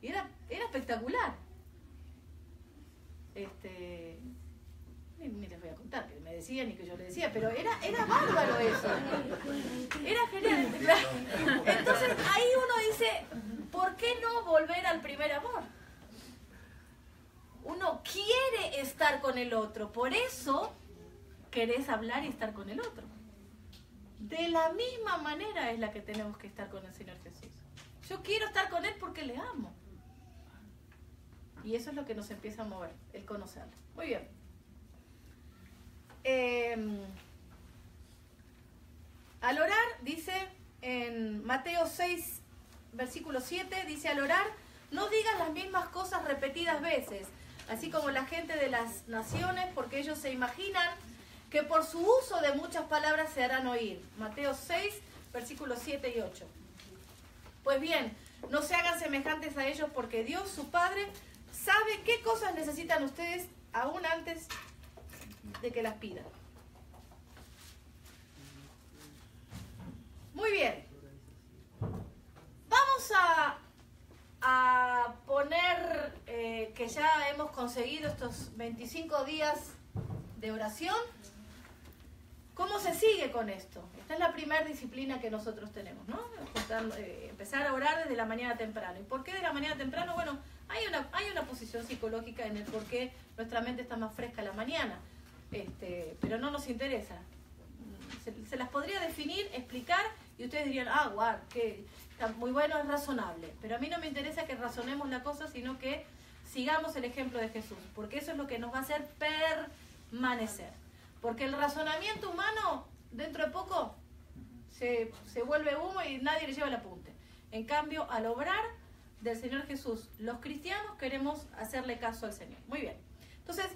Y era espectacular. Ni les voy a contar que me decían ni que yo le decía, pero era bárbaro eso. Era genial. Entonces ahí uno dice, ¿por qué no volver al primer amor? Uno quiere estar con el otro, por eso querés hablar y estar con el otro. De la misma manera es la que tenemos que estar con el Señor Jesús. Yo quiero estar con Él porque le amo. Y eso es lo que nos empieza a mover, el conocerlo. Muy bien. Al orar, dice en Mateo 6, versículo 7, dice, al orar, no digas las mismas cosas repetidas veces, así como la gente de las naciones, porque ellos se imaginan que por su uso de muchas palabras se harán oír. Mateo 6, versículos 7 y 8. Pues bien, no se hagan semejantes a ellos, porque Dios, su Padre, sabe qué cosas necesitan ustedes aún antes de que las pidan. Muy bien. Vamos a poner que ya hemos conseguido estos 25 días de oración ¿Cómo se sigue con esto? Esta es la primera disciplina que nosotros tenemos, ¿no? Empezar a orar desde la mañana temprano. ¿Y por qué de la mañana temprano? Bueno, hay una posición psicológica en el por qué nuestra mente está más fresca a la mañana, pero no nos interesa. Se las podría definir, explicar, y ustedes dirían, guau, que está muy bueno, es razonable. Pero a mí no me interesa que razonemos la cosa, sino que sigamos el ejemplo de Jesús, porque eso es lo que nos va a hacer permanecer. Porque el razonamiento humano, dentro de poco, se vuelve humo y nadie le lleva el apunte. En cambio, al obrar del Señor Jesús, los cristianos queremos hacerle caso al Señor. Muy bien. Entonces,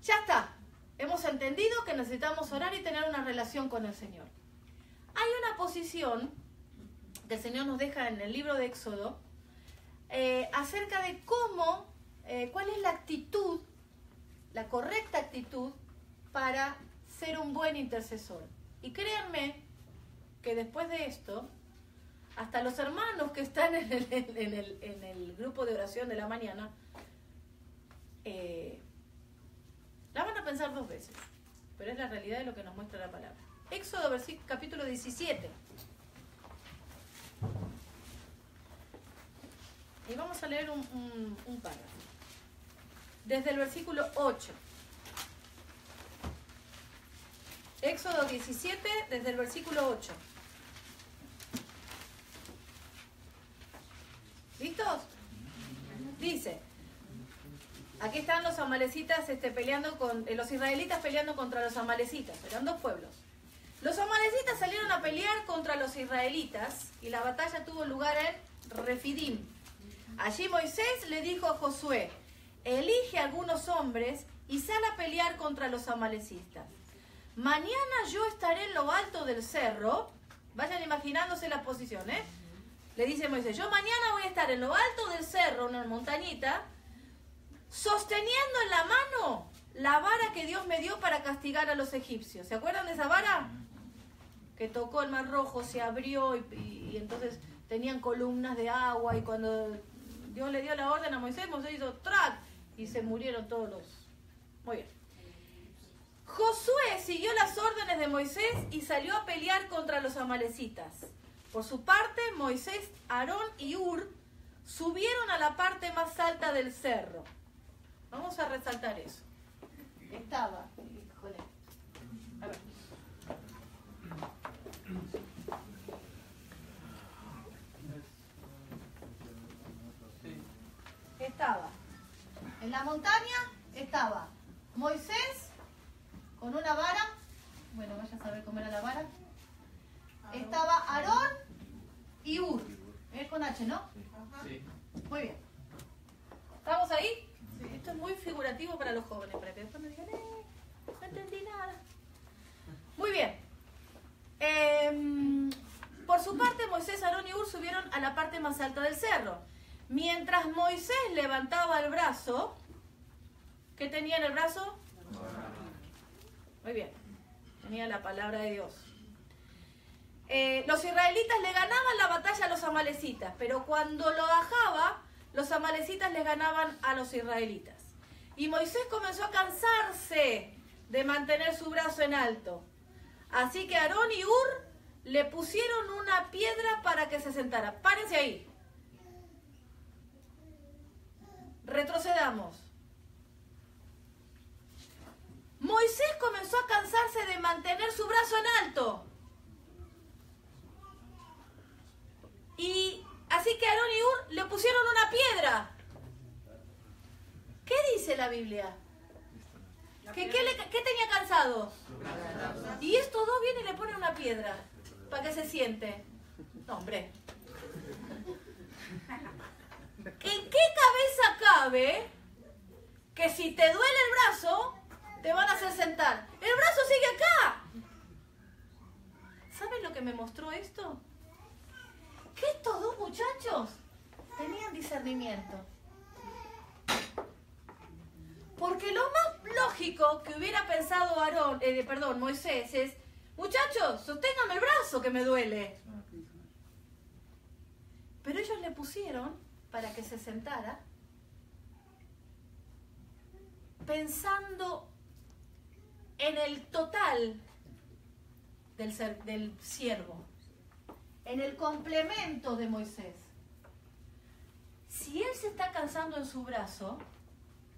ya está. Hemos entendido que necesitamos orar y tener una relación con el Señor. Hay una posición que el Señor nos deja en el libro de Éxodo acerca de cómo, cuál es la actitud, la correcta actitud para ser un buen intercesor. Y créanme que después de esto, hasta los hermanos que están en el grupo de oración de la mañana, la van a pensar 2 veces. Pero es la realidad de lo que nos muestra la palabra. Éxodo capítulo 17. Y vamos a leer un párrafo. Desde el versículo 8. Éxodo 17, desde el versículo 8. ¿Listos? Dice, aquí están los amalecitas peleando con los israelitas peleando contra los amalecitas. Eran 2 pueblos. Los amalecitas salieron a pelear contra los israelitas y la batalla tuvo lugar en Refidim. Allí Moisés le dijo a Josué, elige algunos hombres y sal a pelear contra los amalecitas. Mañana yo estaré en lo alto del cerro. Vayan imaginándose la posición, ¿eh? Le dice Moisés, yo mañana voy a estar en lo alto del cerro, una montañita, sosteniendo en la mano la vara que Dios me dio para castigar a los egipcios. ¿Se acuerdan de esa vara? Que tocó el Mar Rojo, se abrió y entonces tenían columnas de agua y cuando Dios le dio la orden a Moisés, Moisés hizo ¡trac! Y se murieron todos los... Muy bien. Josué siguió las órdenes de Moisés y salió a pelear contra los amalecitas. Por su parte, Moisés, Aarón y Hur subieron a la parte más alta del cerro. Vamos a resaltar eso. Estaba, híjole, a ver. Estaba en la montaña, estaba Moisés con una vara, bueno, vaya a saber cómo era la vara. Estaba Aarón y Hur. Es con H, ¿no? Sí. Muy bien. ¿Estamos ahí? Sí. Esto es muy figurativo para los jóvenes, para que después no digan, no entendí nada. Muy bien. Por su parte, Moisés, Aarón y Hur subieron a la parte más alta del cerro. Mientras Moisés levantaba el brazo, ¿qué tenía en el brazo? Muy bien. Tenía la palabra de Dios. Los israelitas le ganaban la batalla a los amalecitas, pero cuando lo bajaba, los amalecitas le ganaban a los israelitas. Y Moisés comenzó a cansarse de mantener su brazo en alto. Así que Aarón y Hur le pusieron una piedra para que se sentara. Párense ahí. Retrocedamos. Moisés comenzó a cansarse de mantener su brazo en alto. Y así que Aarón y Hur le pusieron una piedra. ¿Qué dice la Biblia? ¿Qué tenía cansado? Y estos dos vienen y le ponen una piedra para que se siente. No, hombre. ¿En qué cabeza cabe que si te duele el brazo, te van a hacer sentar? ¡El brazo sigue acá! ¿Saben lo que me mostró esto? Que estos dos muchachos tenían discernimiento. Porque lo más lógico que hubiera pensado Moisés es, muchachos, sosténganme el brazo que me duele. Pero ellos le pusieron para que se sentara, pensando en el total del siervo, en el complemento de Moisés. Si él se está cansando en su brazo,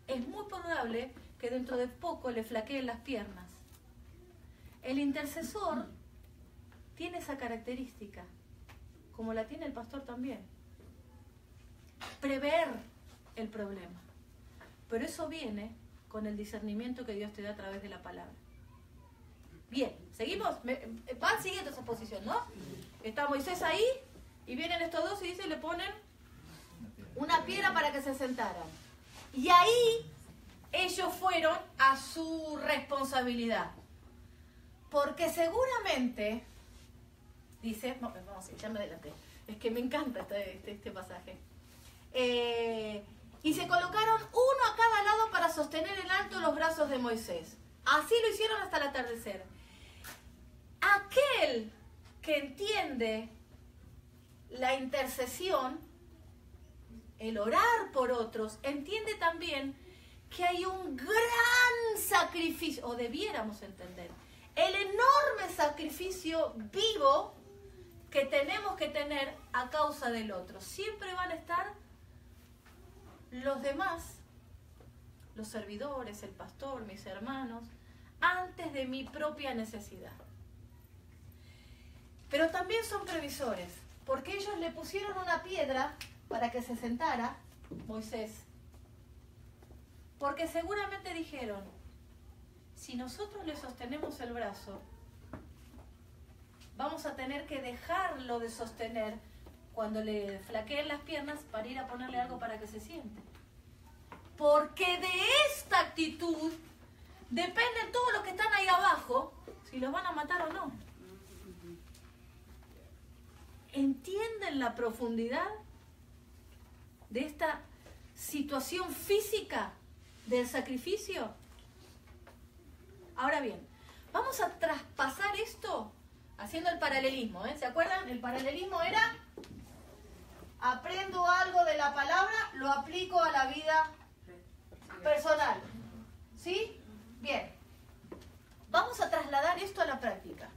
es muy probable que dentro de poco le flaqueen las piernas. El intercesor tiene esa característica, como la tiene el pastor también. Prever el problema. Pero eso viene con el discernimiento que Dios te da a través de la palabra. Bien, seguimos. Van siguiendo esa posición, ¿no? Está Moisés ahí y vienen estos dos y le ponen una piedra para que se sentaran. Y ahí ellos fueron a su responsabilidad. Porque seguramente, dice, no, vamos, ya me adelanté, es que me encanta este pasaje. Y se colocaron uno a cada lado para sostener en alto los brazos de Moisés. Así lo hicieron hasta el atardecer. Aquel que entiende la intercesión, el orar por otros, entiende también que hay un gran sacrificio, o debiéramos entender, el enorme sacrificio vivo que tenemos que tener a causa del otro. Siempre van a estar los demás, los servidores, el pastor, mis hermanos, antes de mi propia necesidad. Pero también son previsores, porque ellos le pusieron una piedra para que se sentara Moisés. Porque seguramente dijeron, si nosotros le sostenemos el brazo, vamos a tener que dejarlo de sostener cuando le flaqueen las piernas para ir a ponerle algo para que se siente. Porque de esta actitud depende todo lo que están ahí abajo, si los van a matar o no. ¿Entienden la profundidad de esta situación física del sacrificio? Ahora bien, vamos a traspasar esto haciendo el paralelismo, ¿eh? ¿Se acuerdan? El paralelismo era, aprendo algo de la palabra, lo aplico a la vida personal. ¿Sí? Bien. Vamos a trasladar esto a la práctica.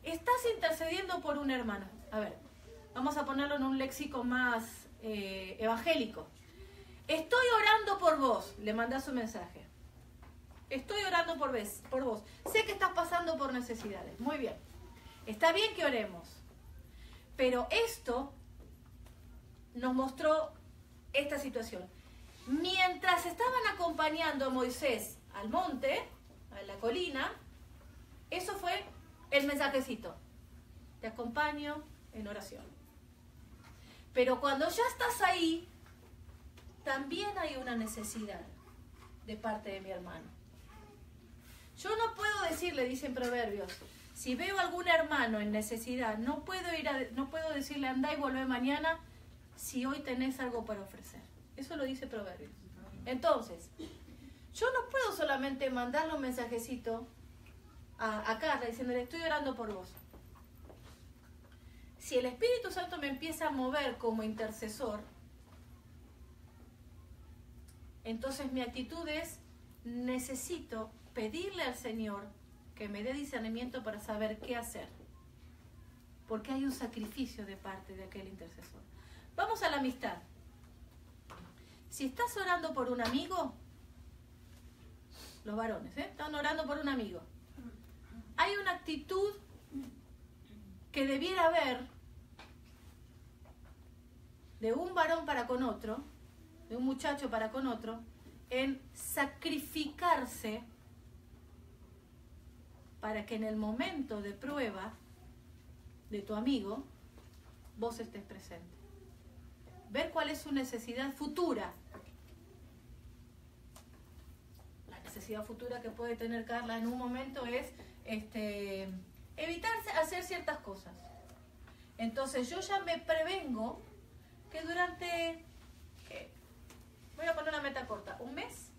Estás intercediendo por un hermano. A ver, vamos a ponerlo en un léxico más evangélico. Estoy orando por vos, le mandás un mensaje. Estoy orando por vos. Sé que estás pasando por necesidades. Muy bien. Está bien que oremos. Pero esto nos mostró esta situación. Mientras estaban acompañando a Moisés al monte, a la colina, eso fue el mensajecito. Te acompaño en oración. Pero cuando ya estás ahí, también hay una necesidad de parte de mi hermano. Yo no puedo decirle, dicen Proverbios, si veo a algún hermano en necesidad, no puedo decirle andá y volvé mañana si hoy tenés algo para ofrecer. Eso lo dice Proverbios. Entonces, yo no puedo solamente mandarle un mensajecito a Carla diciéndole estoy orando por vos. Si el Espíritu Santo me empieza a mover como intercesor, entonces mi actitud es necesito pedirle al Señor que me dé discernimiento para saber qué hacer. Porque hay un sacrificio de parte de aquel intercesor. Vamos a la amistad. Si estás orando por un amigo, los varones, están orando por un amigo. Hay una actitud que debiera haber de un varón para con otro, de un muchacho para con otro, en sacrificarse para que en el momento de prueba de tu amigo, vos estés presente. Ver cuál es su necesidad futura. La necesidad futura que puede tener Carla en un momento es evitar hacer ciertas cosas. Entonces yo ya me prevengo que durante, voy a poner una meta corta, un mes,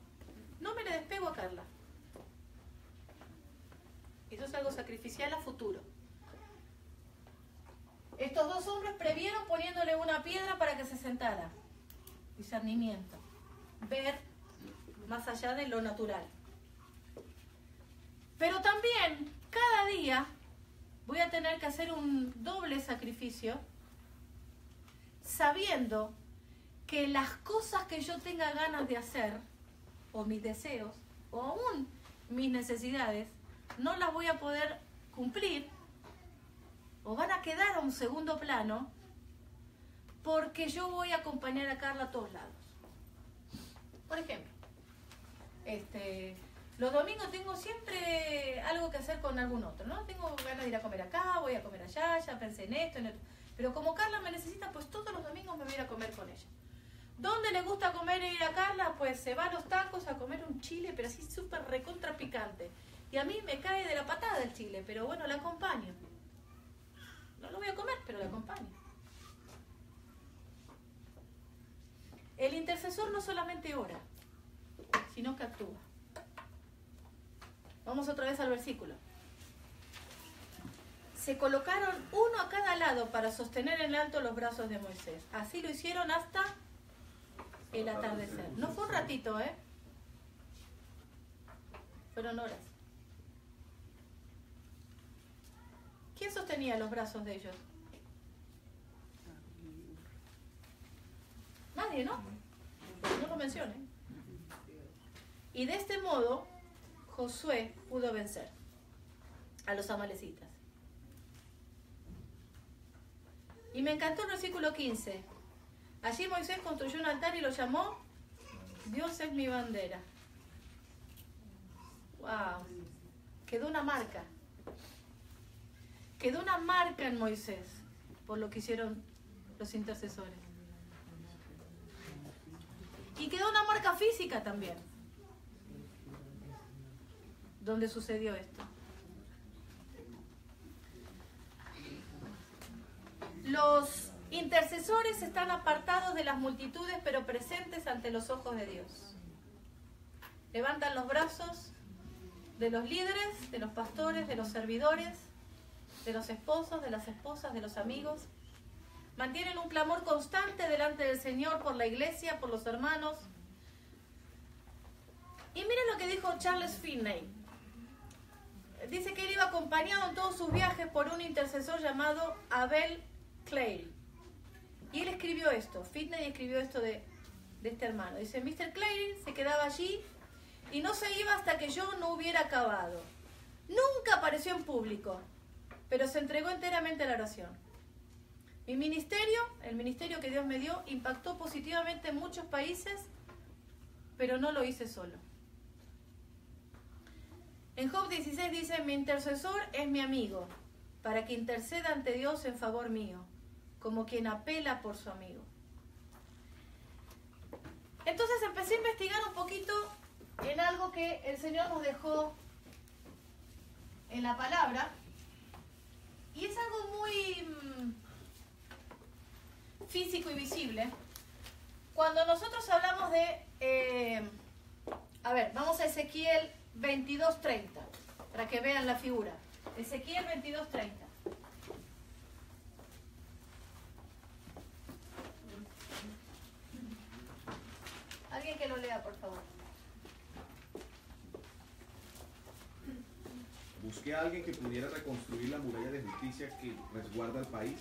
no me le despego a Carla. Eso es algo sacrificial a futuro. Estos dos hombres previeron poniéndole una piedra para que se sentara. Discernimiento. Ver más allá de lo natural. Pero también, cada día, voy a tener que hacer un doble sacrificio, sabiendo que las cosas que yo tenga ganas de hacer, o mis deseos, o aún mis necesidades, no las voy a poder cumplir, o van a quedar a un segundo plano, porque yo voy a acompañar a Carla a todos lados. Por ejemplo, los domingos tengo siempre algo que hacer con algún otro, ¿no? Tengo ganas de ir a comer acá, voy a comer allá, ya pensé en esto, en esto. Pero como Carla me necesita, pues todos los domingos me voy a ir a comer con ella. ¿Dónde le gusta comer e ir a Carla? Pues se va a los tacos a comer un chile, pero así súper recontra picante. Y a mí me cae de la patada el chile, pero bueno, la acompaño. No lo voy a comer, pero la acompaño. El intercesor no solamente ora, sino que actúa. Vamos otra vez al versículo. Se colocaron uno a cada lado para sostener en alto los brazos de Moisés. Así lo hicieron hasta el atardecer. No fue un ratito, ¿eh? Fueron horas. ¿Quién sostenía los brazos de ellos? Nadie, ¿no? No lo mencioné. Y de este modo, Josué pudo vencer a los amalecitas. Y me encantó el versículo 15. Allí Moisés construyó un altar y lo llamó Dios es mi bandera. ¡Wow! Quedó una marca. Quedó una marca en Moisés por lo que hicieron los intercesores. Y quedó una marca física también, donde sucedió esto. Los intercesores están apartados de las multitudes, pero presentes ante los ojos de Dios. Levantan los brazos de los líderes, de los pastores, de los servidores, de los esposos, de las esposas, de los amigos. Mantienen un clamor constante delante del Señor por la iglesia, por los hermanos. Y miren lo que dijo Charles Finney. Dice que él iba acompañado en todos sus viajes por un intercesor llamado Abel Clary. Y él escribió esto, Finney escribió esto de este hermano. Dice, Mr. Clary se quedaba allí y no se iba hasta que yo no hubiera acabado. Nunca apareció en público, pero se entregó enteramente a la oración. Mi ministerio, el ministerio que Dios me dio, impactó positivamente en muchos países, pero no lo hice solo. En Job 16 dice, mi intercesor es mi amigo, para que interceda ante Dios en favor mío, como quien apela por su amigo. Entonces empecé a investigar un poquito en algo que el Señor nos dejó en la palabra, y es algo muy físico y visible. Cuando nosotros hablamos de, vamos a Ezequiel 22:30, para que vean la figura. Ezequiel 22:30. Alguien que lo lea, por favor. Busqué a alguien que pudiera reconstruir la muralla de justicia que resguarda el país.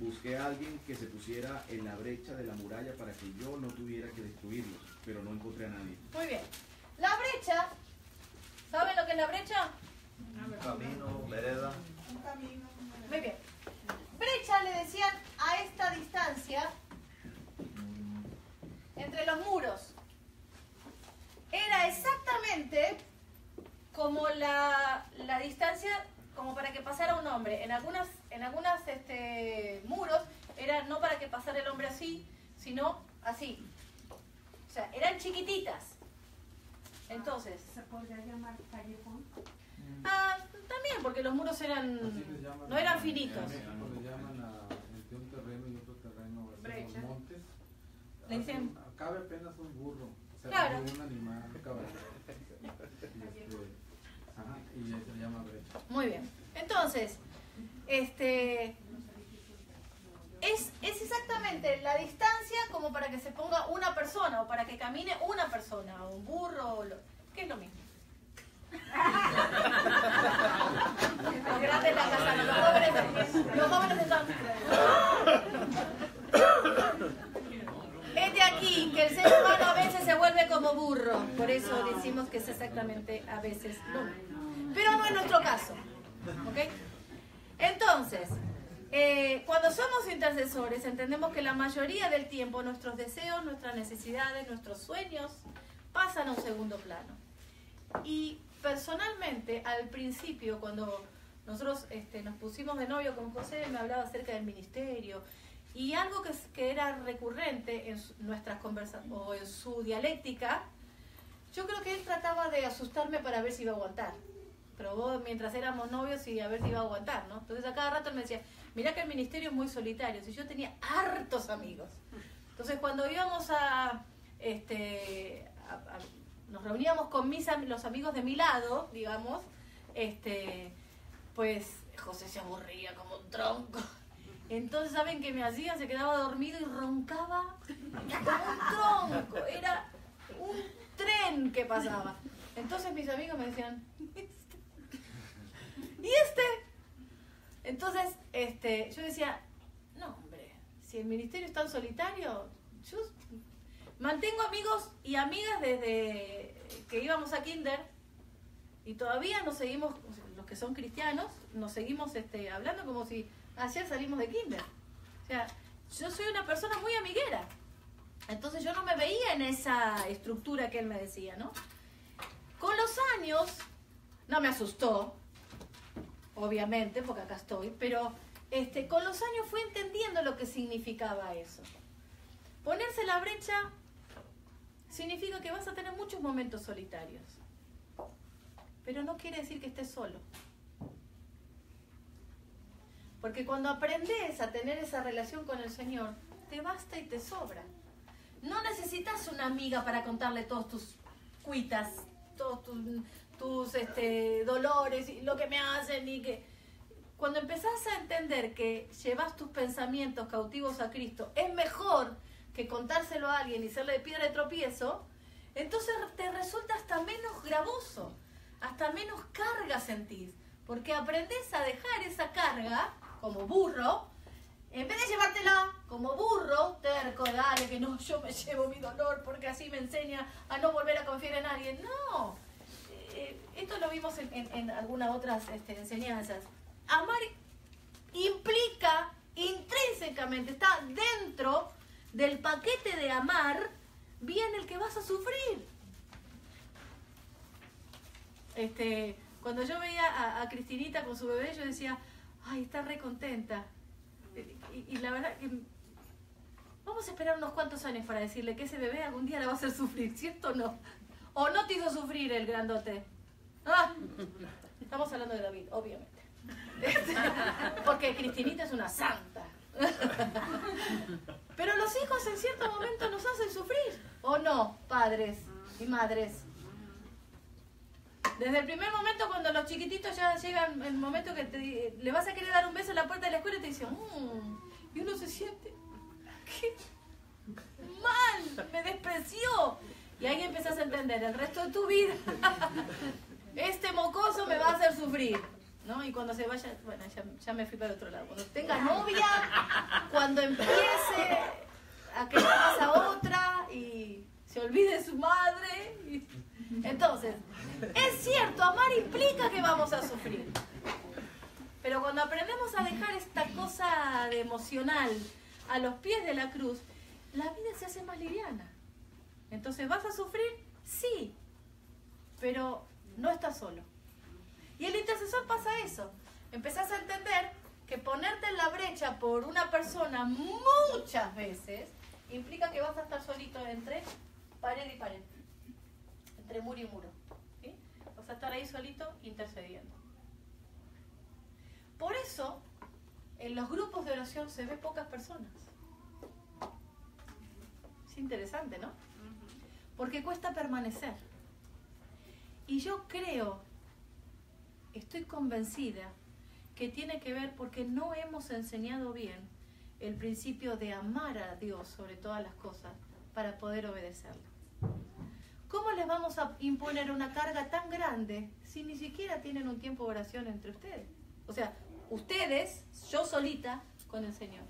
Busqué a alguien que se pusiera en la brecha de la muralla para que yo no tuviera que destruirlos, pero no encontré a nadie. Muy bien. La brecha, ¿saben lo que es la brecha? Un camino, vereda. Un camino. Muy bien. Brecha le decían a esta distancia entre los muros. Era exactamente como la distancia como para que pasara un hombre. En algunas muros era no para que pasara el hombre así, sino así. O sea, eran chiquititas. Entonces, ¿Se podría llamar callejón? también, porque los muros no eran finitos. En México le llaman entre un terreno y otro terreno, así, los montes. Le dicen, cabe apenas un burro, o sea, claro, un animal, un caballo. Y se llama brecha. muy bien. Entonces, es exactamente la distancia como para que se ponga una persona o para que camine una persona, o un burro, que es lo mismo. el ser humano a veces se vuelve como burro. Por eso decimos que es exactamente a veces no. Pero no es nuestro caso. ¿Ok? Entonces, cuando somos intercesores, entendemos que la mayoría del tiempo nuestros deseos, nuestras necesidades, nuestros sueños pasan a un segundo plano. Y personalmente, al principio, cuando nosotros nos pusimos de novio con José, me hablaba acerca del ministerio. Y algo que era recurrente en nuestras conversaciones o en su dialéctica, yo creo que él trataba de asustarme para ver si iba a aguantar. Probó mientras éramos novios y a ver si iba a aguantar, ¿no? Entonces a cada rato él me decía, mirá que el ministerio es muy solitario. Si yo tenía hartos amigos. Entonces cuando íbamos nos reuníamos con los amigos de mi lado, digamos, pues José se aburría como un tronco. Entonces, ¿saben qué me hacía? Se quedaba dormido y roncaba como un tronco. Era un tren que pasaba. Entonces mis amigos me decían, ¿y este? Entonces, yo decía, no, hombre, si el ministerio es tan solitario, yo mantengo amigos y amigas desde que íbamos a kinder y todavía nos seguimos, los que son cristianos, nos seguimos hablando como si ayer salimos de kinder. O sea, yo soy una persona muy amiguera. Entonces yo no me veía en esa estructura que él me decía, ¿no? Con los años, no me asustó, obviamente, porque acá estoy, pero con los años fui entendiendo lo que significaba eso. Ponerse la brecha significa que vas a tener muchos momentos solitarios, pero no quiere decir que estés solo. Porque cuando aprendes a tener esa relación con el Señor, te basta y te sobra. No necesitas una amiga para contarle todos tus cuitas, todos tus dolores, y lo que me hacen y que... Cuando empezás a entender que llevas tus pensamientos cautivos a Cristo, es mejor que contárselo a alguien y serle de piedra de tropiezo, entonces te resulta hasta menos gravoso, hasta menos carga sentís, porque aprendés a dejar esa carga como burro, en vez de llevártela como burro, terco, dale, que no, yo me llevo mi dolor porque así me enseña a no volver a confiar en nadie. No, esto lo vimos en algunas otras enseñanzas. Amar implica intrínsecamente, está dentro del paquete de amar, viene el que vas a sufrir. Cuando yo veía a Cristinita con su bebé, yo decía, ay, está re contenta. Y la verdad que vamos a esperar unos cuantos años para decirle que ese bebé algún día la va a hacer sufrir, ¿cierto o no? ¿O no te hizo sufrir el grandote? Ah, estamos hablando de David, obviamente. Porque Cristinita es una santa. Pero los hijos en cierto momento nos hacen sufrir, ¿o no, padres y madres? Desde el primer momento, cuando los chiquititos ya llegan el momento que le vas a querer dar un beso en la puerta de la escuela y te dicen, y uno se siente, qué mal, me despreció. Y ahí empezás a entender, el resto de tu vida, este mocoso me va a hacer sufrir, ¿no? Y cuando se vaya, bueno, ya me fui para otro lado. Cuando tenga novia, cuando empiece a querer más a otra y se olvide de su madre. Entonces, es cierto, amar implica que vamos a sufrir. Pero cuando aprendemos a dejar esta cosa de emocional a los pies de la cruz, la vida se hace más liviana. Entonces, ¿vas a sufrir? Sí, pero no estás solo. Y el intercesor pasa eso. Empezás a entender que ponerte en la brecha por una persona muchas veces implica que vas a estar solito entre pared y pared, entre muro y muro, ¿sí? Vas a estar ahí solito intercediendo. Por eso, en los grupos de oración se ve pocas personas. Es interesante, ¿no? Porque cuesta permanecer. Y yo creo, estoy convencida, que tiene que ver porque no hemos enseñado bien el principio de amar a Dios sobre todas las cosas para poder obedecerle. ¿Cómo les vamos a imponer una carga tan grande si ni siquiera tienen un tiempo de oración entre ustedes? O sea, ustedes, yo solita, con el Señor.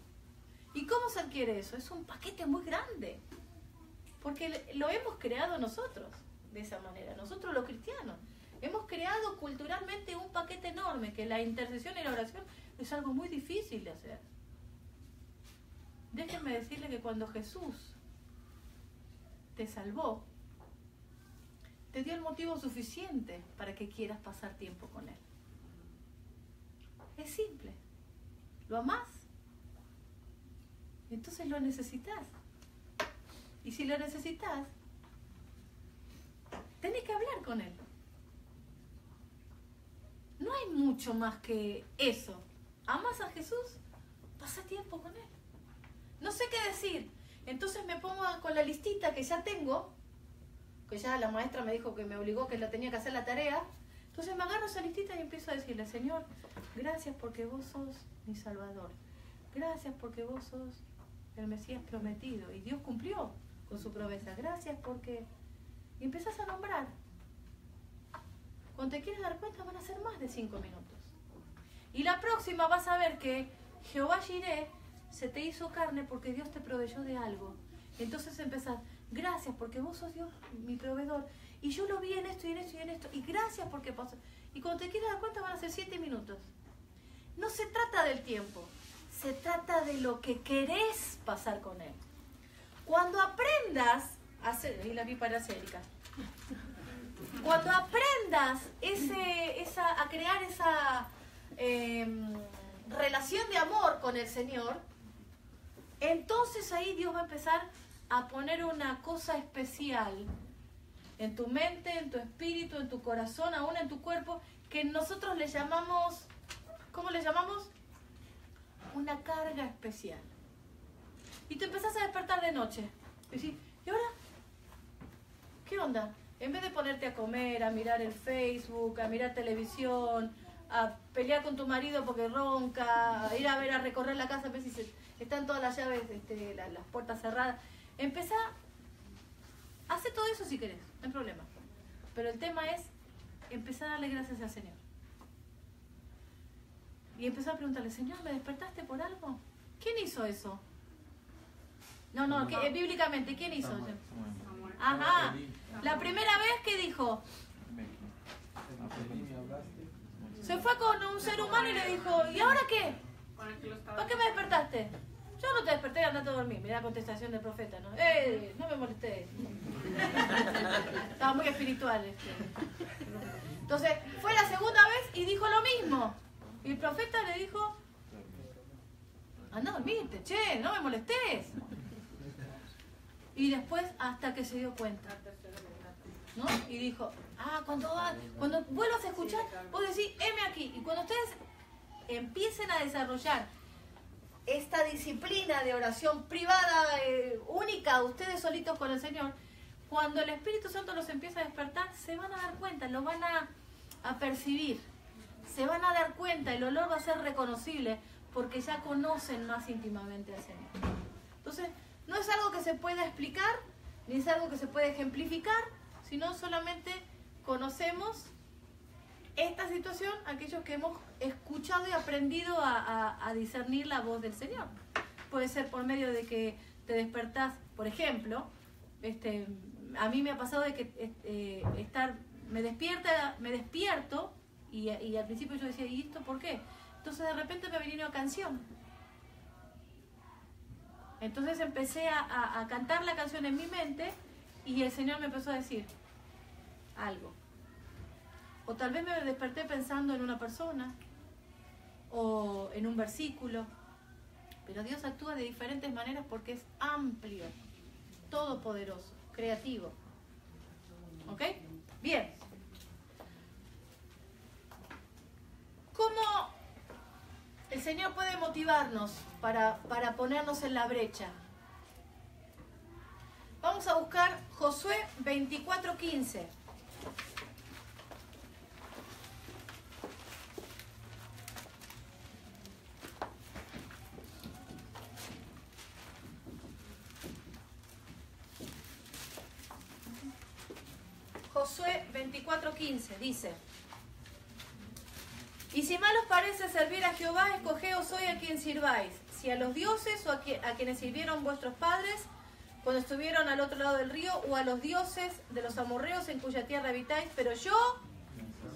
¿Y cómo se adquiere eso? Es un paquete muy grande. Porque lo hemos creado nosotros de esa manera, nosotros los cristianos. Hemos creado culturalmente un paquete enorme, que la intercesión y la oración es algo muy difícil de hacer. Déjenme decirle que cuando Jesús te salvó, te dio el motivo suficiente para que quieras pasar tiempo con Él. Es simple. ¿Lo amás? Entonces lo necesitas. Y si lo necesitas, tenés que hablar con Él. No hay mucho más que eso. ¿Amas a Jesús? Pasa tiempo con Él. No sé qué decir. Entonces me pongo con la listita que ya tengo, que ya la maestra me dijo que me obligó que la tenía que hacer la tarea. Entonces me agarro esa listita y empiezo a decirle, Señor, gracias porque vos sos mi Salvador. Gracias porque vos sos el Mesías prometido. Y Dios cumplió con su promesa. Gracias porque... Y empezás a nombrar. Cuando te quieres dar cuenta van a ser más de 5 minutos. Y la próxima vas a ver que Jehová Jireh se te hizo carne porque Dios te proveyó de algo. Entonces empezás, gracias porque vos sos Dios, mi proveedor. Y yo lo vi en esto y en esto y en esto. Y gracias porque pasó. Y cuando te quieres dar cuenta van a ser 7 minutos. No se trata del tiempo. Se trata de lo que querés pasar con Él. Cuando aprendas a hacer... Y la vi para Erika. Cuando aprendas a crear esa relación de amor con el Señor, entonces ahí Dios va a empezar a poner una cosa especial en tu mente, en tu espíritu, en tu corazón, aún en tu cuerpo, que nosotros le llamamos, ¿cómo le llamamos? Una carga especial. Y te empezás a despertar de noche. Y decís, ¿y ahora? ¿Qué onda? En vez de ponerte a comer, a mirar el Facebook, a mirar televisión, a pelear con tu marido porque ronca, a ir a ver, a recorrer la casa, a ver si están todas las llaves, las puertas cerradas. Empezá, hace todo eso si querés, no hay problema. Pero el tema es empezar a darle gracias al Señor. Y empezar a preguntarle, Señor, ¿me despertaste por algo? ¿Quién hizo eso? No, bíblicamente, ¿quién hizo eso? Ajá. La primera vez que dijo, se fue con un ser humano y le dijo, ¿y ahora qué? ¿Por qué me despertaste? Yo no te desperté, andate a dormir. Mirá la contestación del profeta, ¿no? No me molestes. Estaba muy espiritual. Entonces, fue la segunda vez y dijo lo mismo. Y el profeta le dijo, anda a dormirte, che, no me molestes. Y después, hasta que se dio cuenta, ¿no? Y dijo, cuando vuelvas a escuchar, vos decís, heme aquí. Y cuando ustedes empiecen a desarrollar esta disciplina de oración privada, única, ustedes solitos con el Señor, cuando el Espíritu Santo los empieza a despertar, se van a dar cuenta, lo van a percibir. Se van a dar cuenta, el olor va a ser reconocible, porque ya conocen más íntimamente al Señor. Entonces, no es algo que se pueda explicar, ni es algo que se pueda ejemplificar, sino solamente conocemos esta situación, aquellos que hemos escuchado y aprendido a discernir la voz del Señor. Puede ser por medio de que te despertás, por ejemplo, a mí me ha pasado de que me despierto y al principio yo decía, ¿y esto por qué? Entonces de repente me vino una canción. Entonces empecé a cantar la canción en mi mente y el Señor me empezó a decir algo. O tal vez me desperté pensando en una persona o en un versículo. Pero Dios actúa de diferentes maneras porque es amplio, todopoderoso, creativo. ¿Ok? Bien. ¿Cómo el Señor puede motivarnos para ponernos en la brecha? Vamos a buscar Josué 24:15. Josué 24:15 dice: y si mal os parece servir a Jehová, escogeos hoy a quien sirváis, si a los dioses o a quienes sirvieron vuestros padres, cuando estuvieron al otro lado del río, o a los dioses de los amorreos en cuya tierra habitáis, pero yo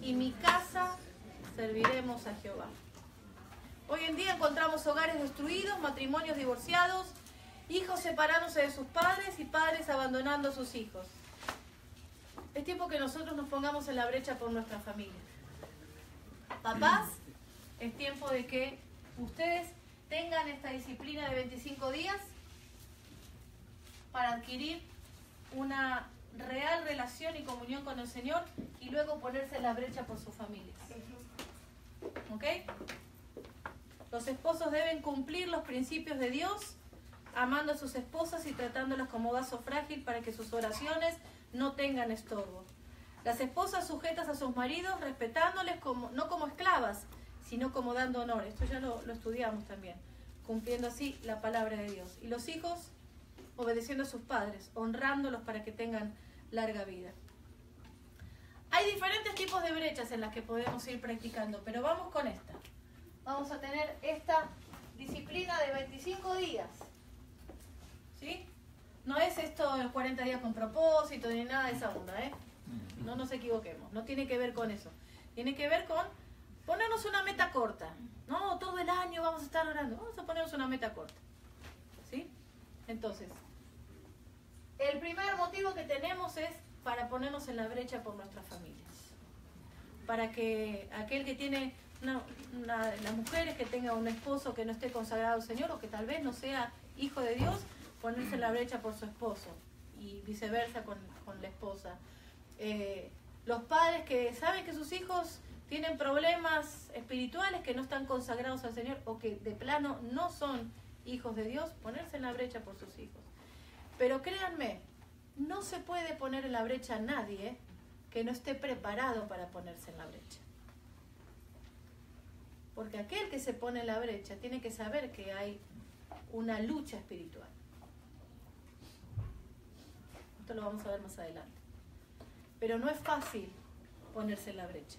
y mi casa serviremos a Jehová. Hoy en día encontramos hogares destruidos, matrimonios divorciados, hijos separándose de sus padres y padres abandonando a sus hijos. Es tiempo que nosotros nos pongamos en la brecha por nuestra familia. Papás, es tiempo de que ustedes tengan esta disciplina de 25 días para adquirir una real relación y comunión con el Señor y luego ponerse en la brecha por sus familias. ¿Ok? Los esposos deben cumplir los principios de Dios, amando a sus esposas y tratándolas como vaso frágil para que sus oraciones no tengan estorbo. Las esposas sujetas a sus maridos, respetándoles no como esclavas, sino como dando honor. Esto ya lo estudiamos también, cumpliendo así la palabra de Dios. Y los hijos obedeciendo a sus padres, honrándolos para que tengan larga vida. Hay diferentes tipos de brechas en las que podemos ir practicando, pero vamos con esta. Vamos a tener esta disciplina de 25 días. ¿Sí? No es esto de 40 días con propósito ni nada de esa onda, ¿eh? No nos equivoquemos. No tiene que ver con eso. Tiene que ver con ponernos una meta corta. No, todo el año vamos a estar orando. Vamos a ponernos una meta corta. ¿Sí? Entonces, el primer motivo que tenemos es para ponernos en la brecha por nuestras familias. Para que aquel que tiene, las mujeres que tenga un esposo que no esté consagrado al Señor o que tal vez no sea hijo de Dios, ponerse en la brecha por su esposo y viceversa con la esposa. Los padres que saben que sus hijos tienen problemas espirituales, que no están consagrados al Señor o que de plano no son hijos de Dios, ponerse en la brecha por sus hijos. Pero créanme, no se puede poner en la brecha a nadie que no esté preparado para ponerse en la brecha. Porque aquel que se pone en la brecha tiene que saber que hay una lucha espiritual. Esto lo vamos a ver más adelante. Pero no es fácil ponerse en la brecha.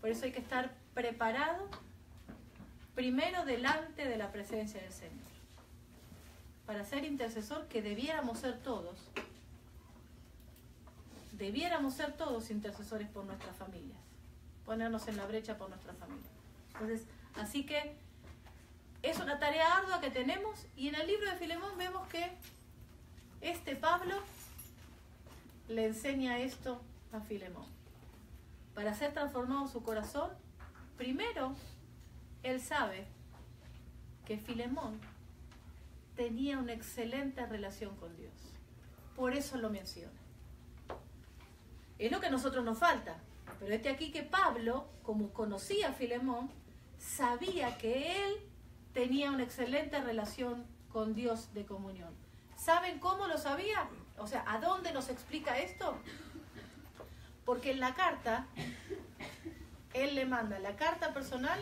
Por eso hay que estar preparado primero delante de la presencia del Señor. Para ser intercesor, que debiéramos ser todos. Debiéramos ser todos intercesores por nuestras familias. Ponernos en la brecha por nuestras familias. Entonces, así que es una tarea ardua que tenemos, y en el libro de Filemón vemos que Pablo le enseña esto a Filemón. Para ser transformado su corazón, primero él sabe que Filemón tenía una excelente relación con Dios. Por eso lo menciona. Es lo que a nosotros nos falta. Pero aquí que Pablo, como conocía a Filemón, sabía que él tenía una excelente relación con Dios de comunión. ¿Saben cómo lo sabía? O sea, ¿a dónde nos explica esto? Porque en la carta, él le manda la carta personal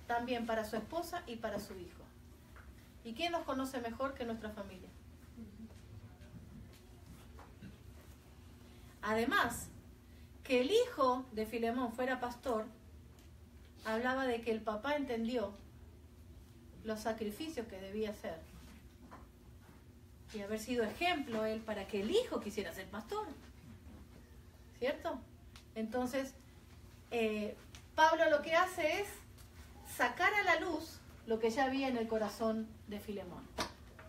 también para su esposa y para su hijo. ¿Y quién nos conoce mejor que nuestra familia? Además, que el hijo de Filemón fuera pastor, hablaba de que el papá entendió los sacrificios que debía hacer y haber sido ejemplo él para que el hijo quisiera ser pastor. ¿Cierto? Entonces, Pablo lo que hace es sacar a la luz lo que ya había en el corazón de Filemón,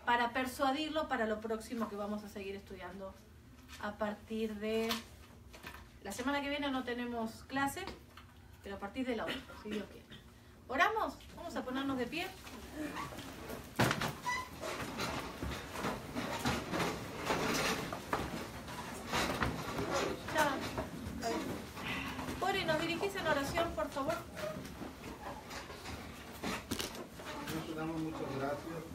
para persuadirlo para lo próximo que vamos a seguir estudiando a partir de... La semana que viene no tenemos clase, pero a partir de la otra, si Dios quiere. ¿Oramos? Vamos a ponernos de pie. Ori, ¿nos dirigís en oración, por favor? Dios, te damos muchas gracias